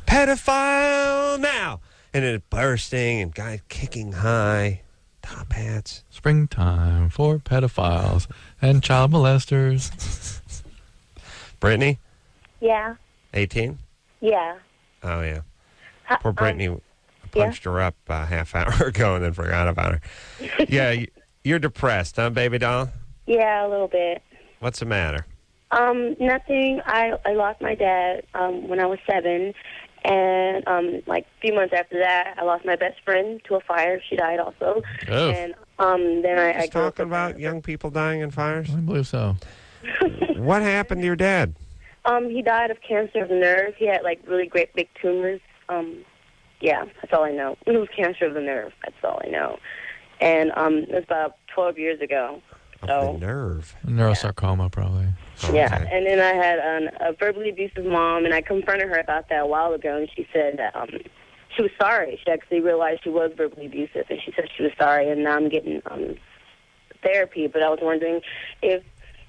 Pedophile now. And then it bursting and guys kicking high. Top hats. Springtime for pedophiles and child molesters. Brittany, Yeah. 18? Yeah. Oh, yeah. Huh, Poor Brittany punched her up a half hour ago and then forgot about her. Yeah, you're depressed, huh, baby doll? Yeah, a little bit. What's the matter? Nothing. I lost my dad when I was 7, and like a few months after that, I lost my best friend to a fire. She died also. Oh. And then I Just talking about young people dying in fires? I believe so. What happened to your dad? He died of cancer of the nerve. He had like really great big tumors. Yeah, that's all I know. It was cancer of the nerve. That's all I know. And it was about 12 years ago. The nerve. Neurosarcoma, probably. Yeah, and then I had a verbally abusive mom, and I confronted her about that a while ago, and she said that she was sorry. She actually realized she was verbally abusive, and she said she was sorry, and now I'm getting therapy. But I was wondering if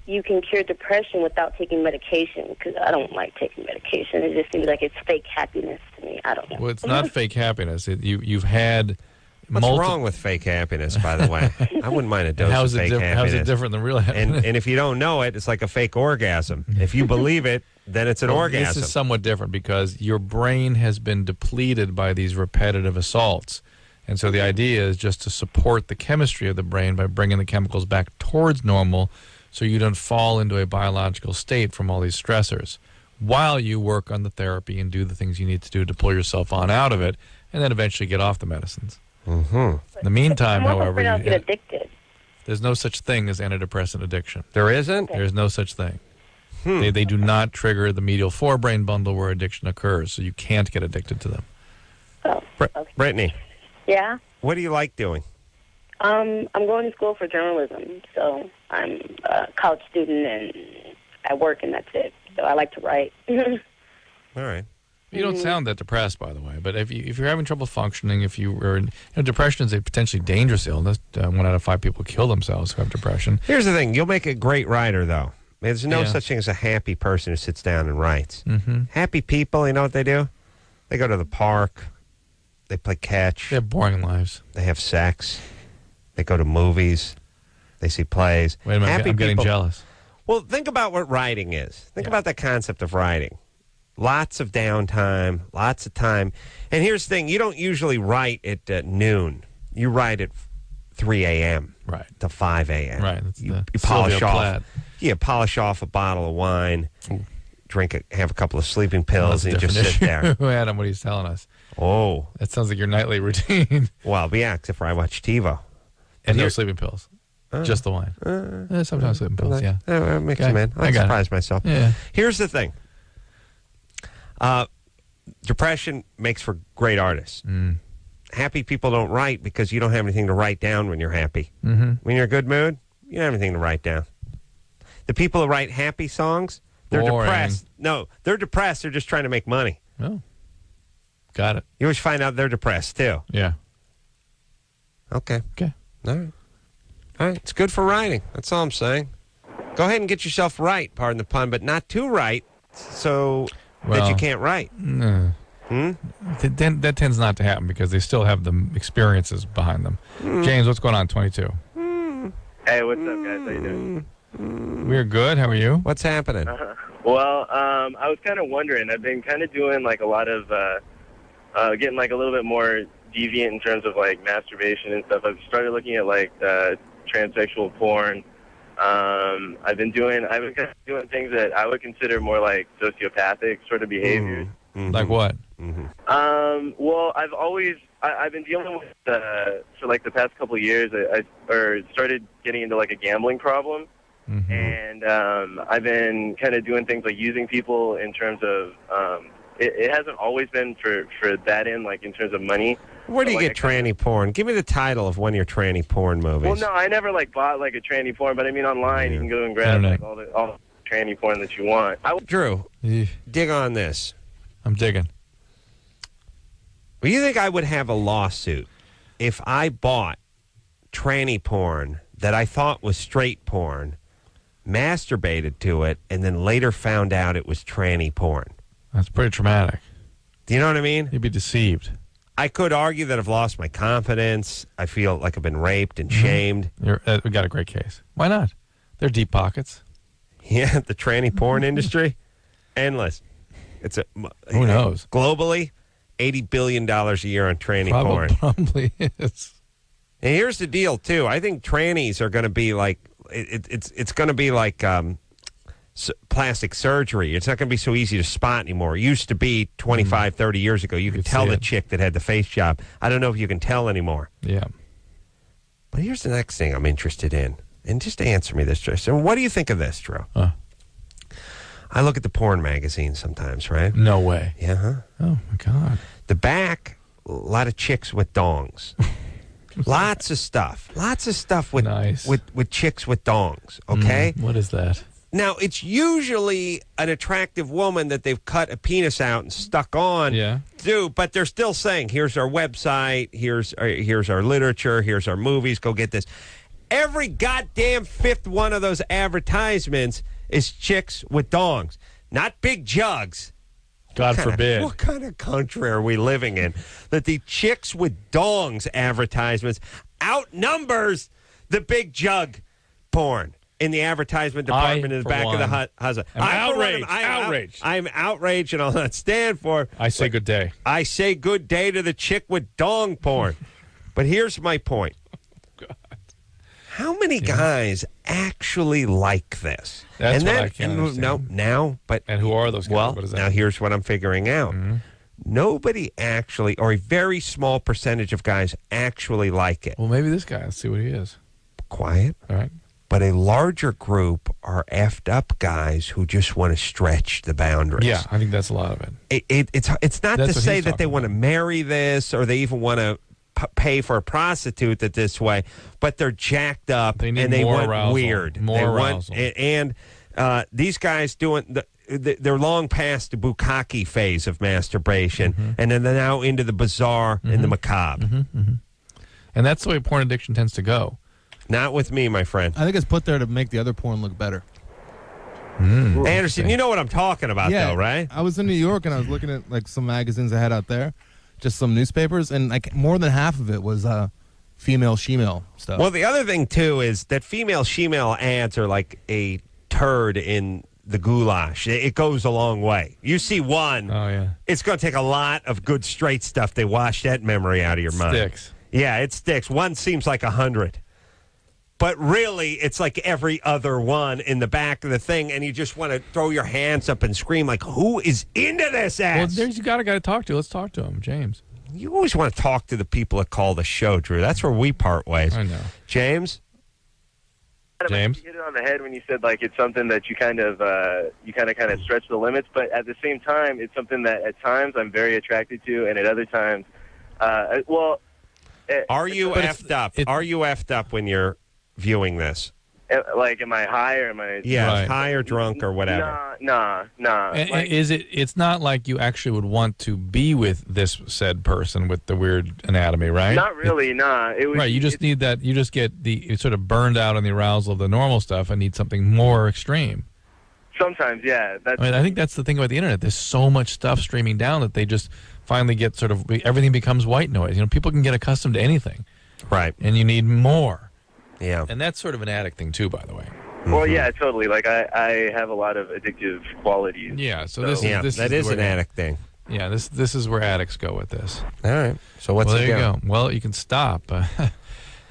you can cure depression without taking medication, because I don't like taking medication. It just seems like it's fake happiness to me. I don't know. Well, it's not fake happiness. You've had... What's wrong with fake happiness, by the way? I wouldn't mind a dose how's of it fake happiness. How's it different than real happiness? And if you don't know it, it's like a fake orgasm. If you believe it, then it's an orgasm. This is somewhat different because your brain has been depleted by these repetitive assaults. And so the idea is just to support the chemistry of the brain by bringing the chemicals back towards normal so you don't fall into a biological state from all these stressors while you work on the therapy and do the things you need to do to pull yourself on out of it and then eventually get off the medicines. Mm-hmm. In the meantime, I'm however, afraid I'll get addicted. there's no such thing as antidepressant addiction. There isn't? There's no such thing. They do not trigger the medial forebrain bundle where addiction occurs, so you can't get addicted to them. Oh, Brittany, yeah. what do you like doing? I'm going to school for journalism, so I'm a college student and I work, and that's it. So I like to write. All right. You don't sound that depressed, by the way. But if you're having trouble functioning, if you are, depression is a potentially dangerous illness. 1 out of 5 people kill themselves who have depression. Here's the thing: you'll make a great writer, though. There's no such thing as a happy person who sits down and writes. Mm-hmm. Happy people, you know what they do? They go to the park. They play catch. They have boring lives. They have sex. They go to movies. They see plays. Wait a minute, happy I'm getting people, jealous. Well, think about what writing is. Think about the concept of writing. Lots of downtime, lots of time. And here's the thing. You don't usually write at noon. You write at 3 a.m. Right. to 5 a.m. Right. You polish Sylvia off. Plath. You polish off a bottle of wine, have a couple of sleeping pills, and you just sit there. Adam, what he's telling us. Oh. That sounds like your nightly routine. Well, yeah, except for I watch TiVo. And no sleeping pills. Just the wine. Sometimes sleeping pills, yeah. Mix them in. I surprise myself. Yeah. Here's the thing. Depression makes for great artists. Happy people don't write because you don't have anything to write down when you're happy. Mm-hmm. When you're in a good mood, you don't have anything to write down. The people who write happy songs, they're Boring. depressed. No, they're depressed. They're just trying to make money. Oh. Got it. You always find out they're depressed, too. Yeah. Okay. Okay. All right. All right. It's good for writing. That's all I'm saying. Go ahead and get yourself right, pardon the pun, but not too right so that you can't write. No. That tends not to happen because they still have the experiences behind them. James, what's going on, 22? Hey, what's up, guys? How you doing? We're good. How are you? What's happening? Well, I was kind of wondering. I've been kind of doing like a lot of, getting like a little bit more deviant in terms of like masturbation and stuff. I've started looking at like transsexual porn. I've been kind of doing things that I would consider more like sociopathic sort of behaviors. Like what? Well, I've been dealing with for like the past couple of years. I started getting into like a gambling problem, and I've been kind of doing things like using people in terms of. It hasn't always been for that end, like in terms of money. Where do you get tranny porn? Give me the title of one of your tranny porn movies. Well, no, I never like bought like a tranny porn, but I mean online you can go and grab like, all the tranny porn that you want. Drew, dig on this. I'm digging. Well, you think I would have a lawsuit if I bought tranny porn that I thought was straight porn masturbated to it, and then later found out it was tranny porn. That's pretty traumatic. Do you know what I mean? You'd be deceived. I could argue that I've lost my confidence. I feel like I've been raped and shamed. We got a great case. Why not? They're deep pockets. Yeah, the tranny porn industry, endless. It's who knows? Globally, $80 billion a year on tranny porn. Probably is. And here's the deal, too. I think trannies are going to be like, it's going to be like plastic surgery. It's not going to be so easy to spot anymore. It used to be 25, 30 years ago. You could tell the chick that had the face job. I don't know if you can tell anymore. Yeah. But here's the next thing I'm interested in. And just answer me this, Drew. So what do you think of this, Drew? I look at the porn magazines sometimes, right? No way. Yeah, huh? Oh, my God. The back, a lot of chicks with dongs. Lots of stuff. Lots of stuff with with chicks with dongs, okay? What is that? Now, it's usually an attractive woman that they've cut a penis out and stuck on. Yeah. But they're still saying, here's our website, here's our literature, here's our movies, go get this. Every goddamn fifth one of those advertisements is chicks with dongs, not big jugs. God forbid. What kind of country are we living in that the chicks with dongs advertisements outnumbers the big jug porn in the advertisement department in the back of the husband? I'm outraged. I'm outraged, and I'll not stand for it. I say good day. I say good day to the chick with dong porn. But here's my point. How many guys actually like this? That's what I can't understand. And who are those guys? Well, What is that? now here's what I'm figuring out. Nobody actually, or a very small percentage of guys actually like it. Well, maybe this guy. Let's see what he is. Quiet. All right. But a larger group are effed up guys who just want to stretch the boundaries. Yeah, I think that's a lot of it. It's not to say that they want to marry this or they even want to pay for a prostitute this way, but they're jacked up and they want arousal. weird. And these guys doing they're long past the bukkake phase of masturbation, and then they're now into the bizarre and the macabre. And that's the way porn addiction tends to go. Not with me, my friend. I think it's put there to make the other porn look better. Anderson, you know what I'm talking about, though, right? I was in New York and I was looking at like some magazines I had out there, just some newspapers, and like more than half of it was female shemale stuff. Well, the other thing too is that female shemale ads are like a turd in the goulash. It goes a long way. You see one, it's going to take a lot of good straight stuff to wash that memory out of your mind. Sticks. Yeah, it sticks. One seems like 100. But really, it's like every other one in the back of the thing, and you just want to throw your hands up and scream, like, who is into this ass? Well, there's you got a guy to talk to. Let's talk to him, James. You always want to talk to the people that call the show, Drew. That's where we part ways. I know. James? You hit it on the head when you said, like, it's something that you kind of stretch the limits, but at the same time, it's something that at times I'm very attracted to, and at other times, are you effed up? Are you effed up when you're viewing this? Like, am I high or am I... Yeah, high or drunk or whatever. Nah. And Like, it's not like you actually would want to be with this said person with the weird anatomy, right? not really, nah. It was, Right, you just need that. You just get it's sort of burned out on the arousal of the normal stuff and need something more extreme. Sometimes, yeah. I think that's the thing about the internet. There's so much stuff streaming down that they just finally get sort of... Everything becomes white noise. You know, people can get accustomed to anything. Right. And you need more. Yeah. And that's sort of an addict thing, too, by the way. Well, yeah, totally. Like, I have a lot of addictive qualities. Yeah, so this is an addict thing. Yeah, this is where addicts go with this. All right. So what's there it you go. Well, you can stop. And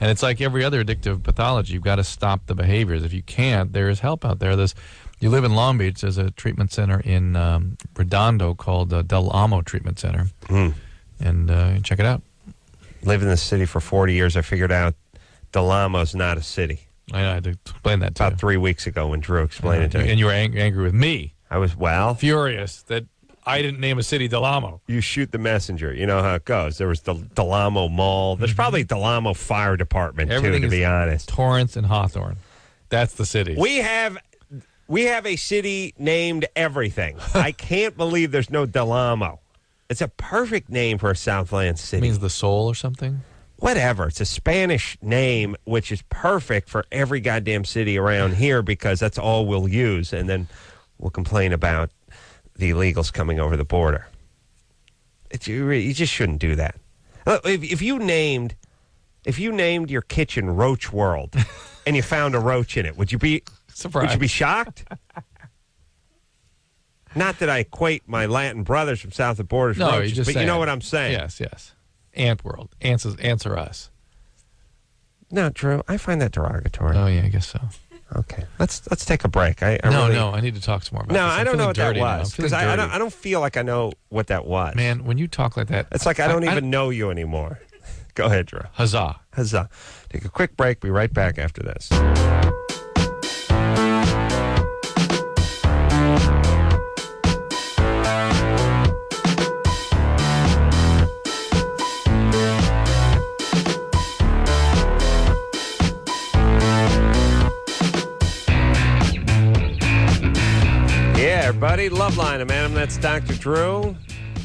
it's like every other addictive pathology. You've got to stop the behaviors. If you can't, there is help out there. You live in Long Beach. There's a treatment center in Redondo called Del Amo Treatment Center. And check it out. Lived in the city for 40 years. I figured out Del Amo's not a city. I had to explain that to About 3 weeks ago when Drew explained it to me. And you were angry with me. I was, furious that I didn't name a city Del Amo. You shoot the messenger. You know how it goes. There was the Del Amo Mall. There's probably Del Amo Fire Department, Everything too, to be honest. Torrance and Hawthorne. That's the city. We have a city named everything. I can't believe there's no Del Amo. It's a perfect name for a Southland city. It means the soul or something? whatever. It's a Spanish name, which is perfect for every goddamn city around here because that's all we'll use. And then we'll complain about the illegals coming over the border. You just shouldn't do that. If you named your kitchen Roach World and you found a roach in it, would you be surprised? Would you be shocked? Not that I equate my Latin brothers from south of the border, no, roaches, but you know what I'm saying. Yes. Ant world. Ants are us. No, Drew, I find that derogatory. Oh, yeah, I guess so. Okay, let's take a break. I need to talk some more about this. I don't know what that was because I don't feel like I know what that was. Man, when you talk like that, it's like I don't even know you anymore. Go ahead, Drew. Huzzah. Take a quick break. Be right back after this. Everybody, Loveline, a man, that's Dr. Drew.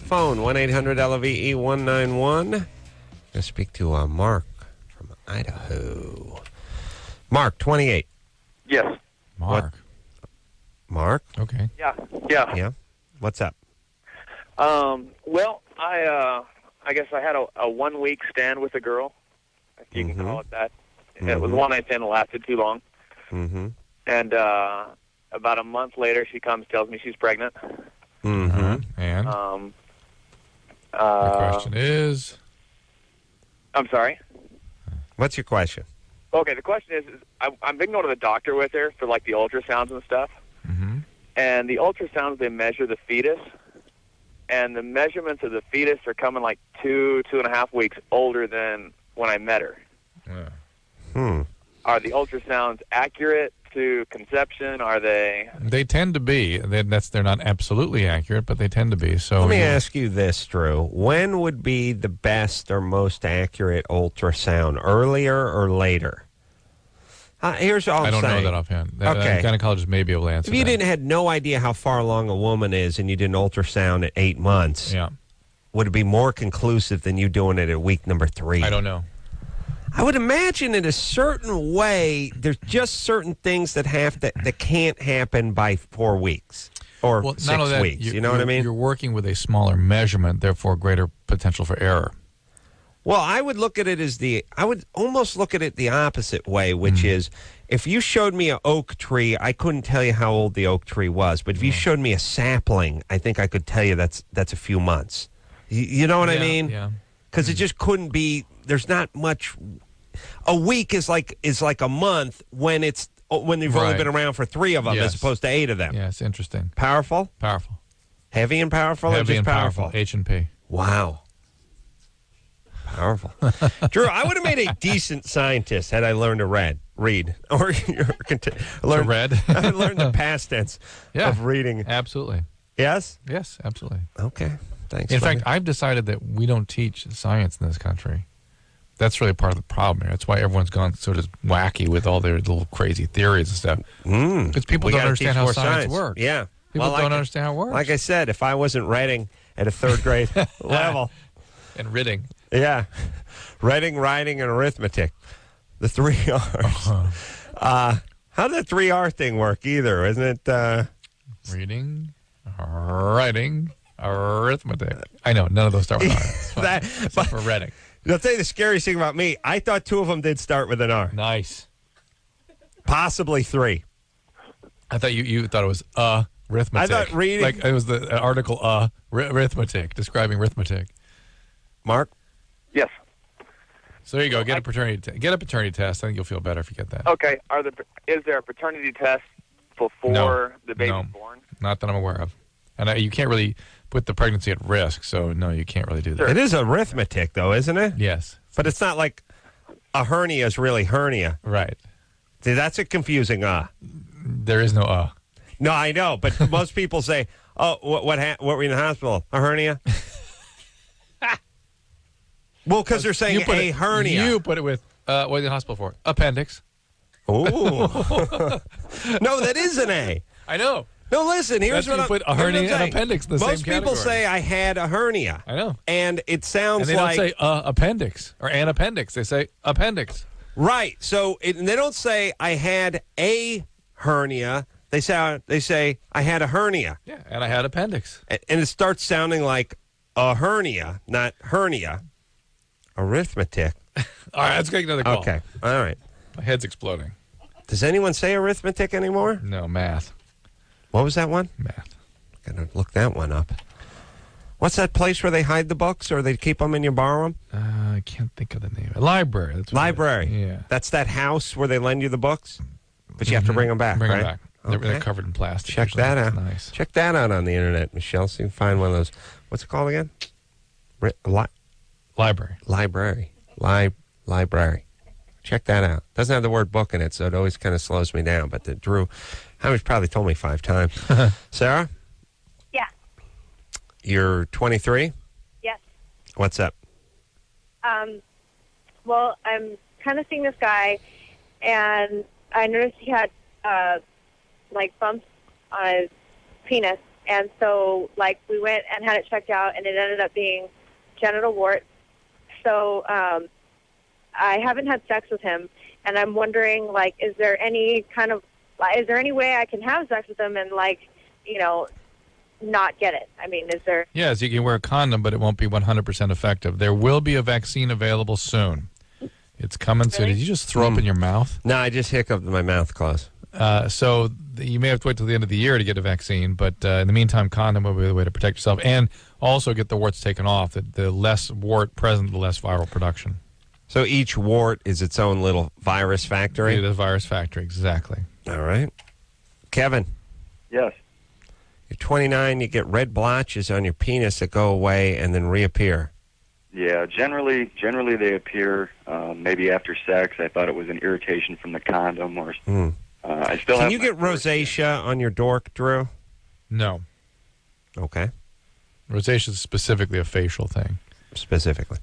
Phone 1-800-LOVE-191. Going to speak to Mark from Idaho. Mark, 28. Yes. Mark? Okay. Yeah. What's up? Well, I guess I had a 1 week stand with a girl, if you can call it that. It was one night stand that lasted too long. Mm-hmm. And about a month later, she comes, tells me she's pregnant. Mm-hmm. And the question is? I'm sorry? What's your question? Okay, the question is I've been going to the doctor with her for, like, the ultrasounds and stuff. Mm-hmm. And the ultrasounds, they measure the fetus. And the measurements of the fetus are coming, like, 2.5 weeks older than when I met her. Yeah. Are the ultrasounds accurate to conception? Are they? They tend to be. They're not absolutely accurate, but they tend to be. So let me ask you this, Drew. When would be the best or most accurate ultrasound? Earlier or later? Here's all I'm saying. I don't know that offhand. Okay. Gynecologists may be able to answer If you that. had no idea how far along a woman is and you did an ultrasound at 8 months, would it be more conclusive than you doing it at week number 3? I don't know. I would imagine in a certain way, there's just certain things that can't happen by 4 weeks or 6 weeks. You know what I mean? You're working with a smaller measurement, therefore greater potential for error. Well, I would look at it I would almost look at it the opposite way, which is if you showed me an oak tree, I couldn't tell you how old the oak tree was. But if you showed me a sapling, I think I could tell you that's a few months. You know what I mean? Yeah. Because it just couldn't be. There's not much. A week is like a month when you've only been around for 3 of them as opposed to 8 of them. Yeah, it's interesting. Powerful? Powerful. Heavy and powerful? Heavy or just and powerful. H&P. Wow. Powerful. Drew, I would have made a decent scientist had I learned to read. Or read? I learned the past tense of reading. Absolutely. Yes? Yes, absolutely. Okay. Thanks. In fact, I've decided that we don't teach science in this country. That's really part of the problem here. That's why everyone's gone sort of wacky with all their little crazy theories and stuff. Because people don't understand how science works. Yeah. People don't understand how it works. Like I said, if I wasn't reading at a 3rd grade level. And ridding. Yeah. Reading, writing, and arithmetic. The 3 R's. How did the 3R thing work either? Isn't it? Reading, writing, arithmetic. I know, none of those start with R. Except for reading. I'll tell you the scariest thing about me. I thought 2 of them did start with an R. Nice. Possibly 3. I thought you thought it was arithmetic. I thought reading. Like it was the article arithmetic, describing arithmetic. Mark? Yes. So there you go. Get a paternity test. I think you'll feel better if you get that. Okay. Is there a paternity test before the baby's born? Not that I'm aware of. And you can't really put the pregnancy at risk, so no, you can't really do that. It is arithmetic, though, isn't it? Yes. But it's not like a hernia is really hernia. Right. See, that's a confusing There is no No, I know, but most people say, oh, what were you in the hospital? A hernia? Well, because they're saying a hernia. You put it with, what are you in the hospital for? Appendix. Ooh. No, that is an A. I know. No, listen, here's That's what you put a hernia and appendix in the same Most people category. say I had a hernia. I know. And it sounds And they like... don't say appendix or an appendix. They say appendix. Right. So they don't say I had a hernia. They say I had a hernia. Yeah, and I had appendix. And it starts sounding like a hernia, not hernia. Arithmetic. All right, let's take another call. Okay. All right. My head's exploding. Does anyone say arithmetic anymore? No, math. What was that one? Math. Gotta look that one up. What's that place where they hide the books or they keep them and you borrow them? I can't think of the name. A library. That's what Library. it is. Yeah. That's that house where they lend you the books, but you have to bring them back, Bring right? them back. They're covered in plastic. Check usually. that out. Nice. Check that out on the internet, Michelle. So you can find one of those. What's it called again? Library. Library. Check that out. Doesn't have the word book in it, so it always kind of slows me down. But Drew, Howard's probably told me 5 times. Sarah, Yeah. you're 23. Yes. What's up? Well, I'm kind of seeing this guy, and I noticed he had like bumps on his penis, and so like we went and had it checked out, and it ended up being genital warts. So I haven't had sex with him, and I'm wondering, like, is there any way I can have sex with him and, like, not get it? I mean, is there... Yes, you can wear a condom, but it won't be 100% effective. There will be a vaccine available soon. It's coming soon. Did you just throw up in your mouth? No, I just hiccuped with my mouth closed. So you may have to wait till the end of the year to get a vaccine, but in the meantime, condom will be the way to protect yourself and also get the warts taken off. The less wart present, the less viral production. So each wart is its own little virus factory? It is a virus factory, exactly. All right. Kevin. Yes. You're 29, you get red blotches on your penis that go away and then reappear. Yeah, generally they appear maybe after sex. I thought it was an irritation from the condom, or I still Can have. you get rosacea on your dork, Drew? No. Okay. Rosacea is specifically a facial thing. Specifically.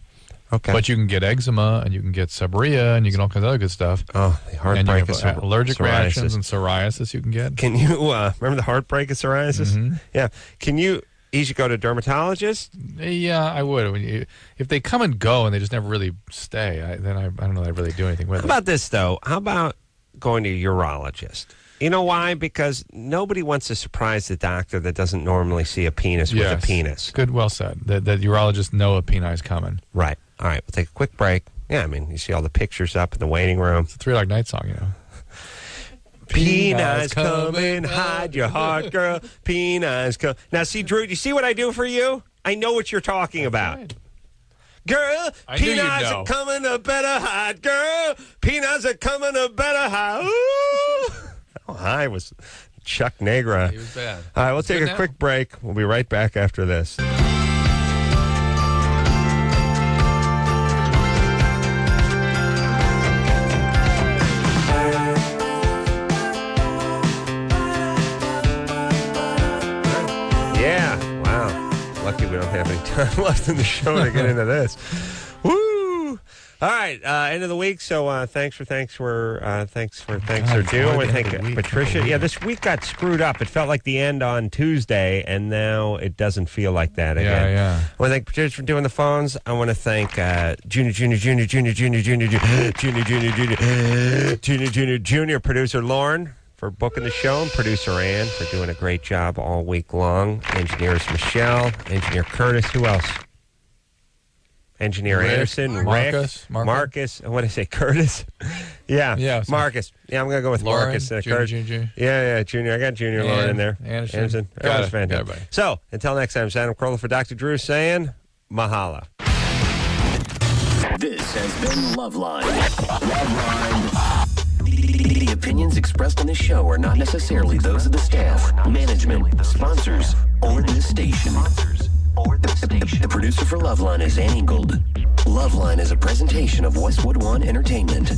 Okay. But you can get eczema, and you can get seborrhea, and you can all kinds of other good stuff. Oh, the heartbreak and you have allergic reactions and psoriasis you can get. Can you remember the heartbreak of psoriasis? Mm-hmm. Yeah. Can you should go to a dermatologist? Yeah, I would. If they come and go and they just never really stay, then I don't know that I'd really do anything with it. How about this, though? How about going to a urologist? You know why? Because nobody wants to surprise the doctor that doesn't normally see a penis with a penis. Good, well said. The urologists know a penile coming. Right. All right, we'll take a quick break. Yeah, I mean, you see all the pictures up in the waiting room. It's a Three Dog Night song, you know. Penile coming, hide your heart, girl. Penile coming. Now, see, Drew, do you see what I do for you? I know what you're talking about. Right. Girl, I knew you'd peniles know. are coming to better hide, girl. Peniles are coming to better hide. Ooh. Oh, I was Chuck Negra. He was bad. All right, we'll take good a now. quick break. We'll be right back after this. Yeah, wow. Lucky we don't have any time left in the show to get into this. Woo! All right, end of the week. So thanks are due. I think Patricia. Yeah, this week got screwed up. It felt like the end on Tuesday, and now it doesn't feel like that again. Yeah. I want to thank Patricia for doing the phones. I want to thank Junior producer Lauren for booking the show, and producer Ann for doing a great job all week long. Engineers Michelle, engineer Curtis. Who else? Engineer Rick, Anderson, Marcus, Rick, Marcus. What did I say? Curtis? Yeah, Marcus. Yeah, I'm going to go with Lauren, Marcus. Junior. Yeah, Junior. I got Junior Lauren in there. Anderson. That was Got fantastic. everybody. So, until next time, it's Adam Carolla for Dr. Drew saying, Mahala. This has been Loveline. The opinions expressed on this show are not necessarily those of the staff, management, sponsors, or this station. The producer for Loveline is Ann Ingold. Loveline is a presentation of Westwood One Entertainment.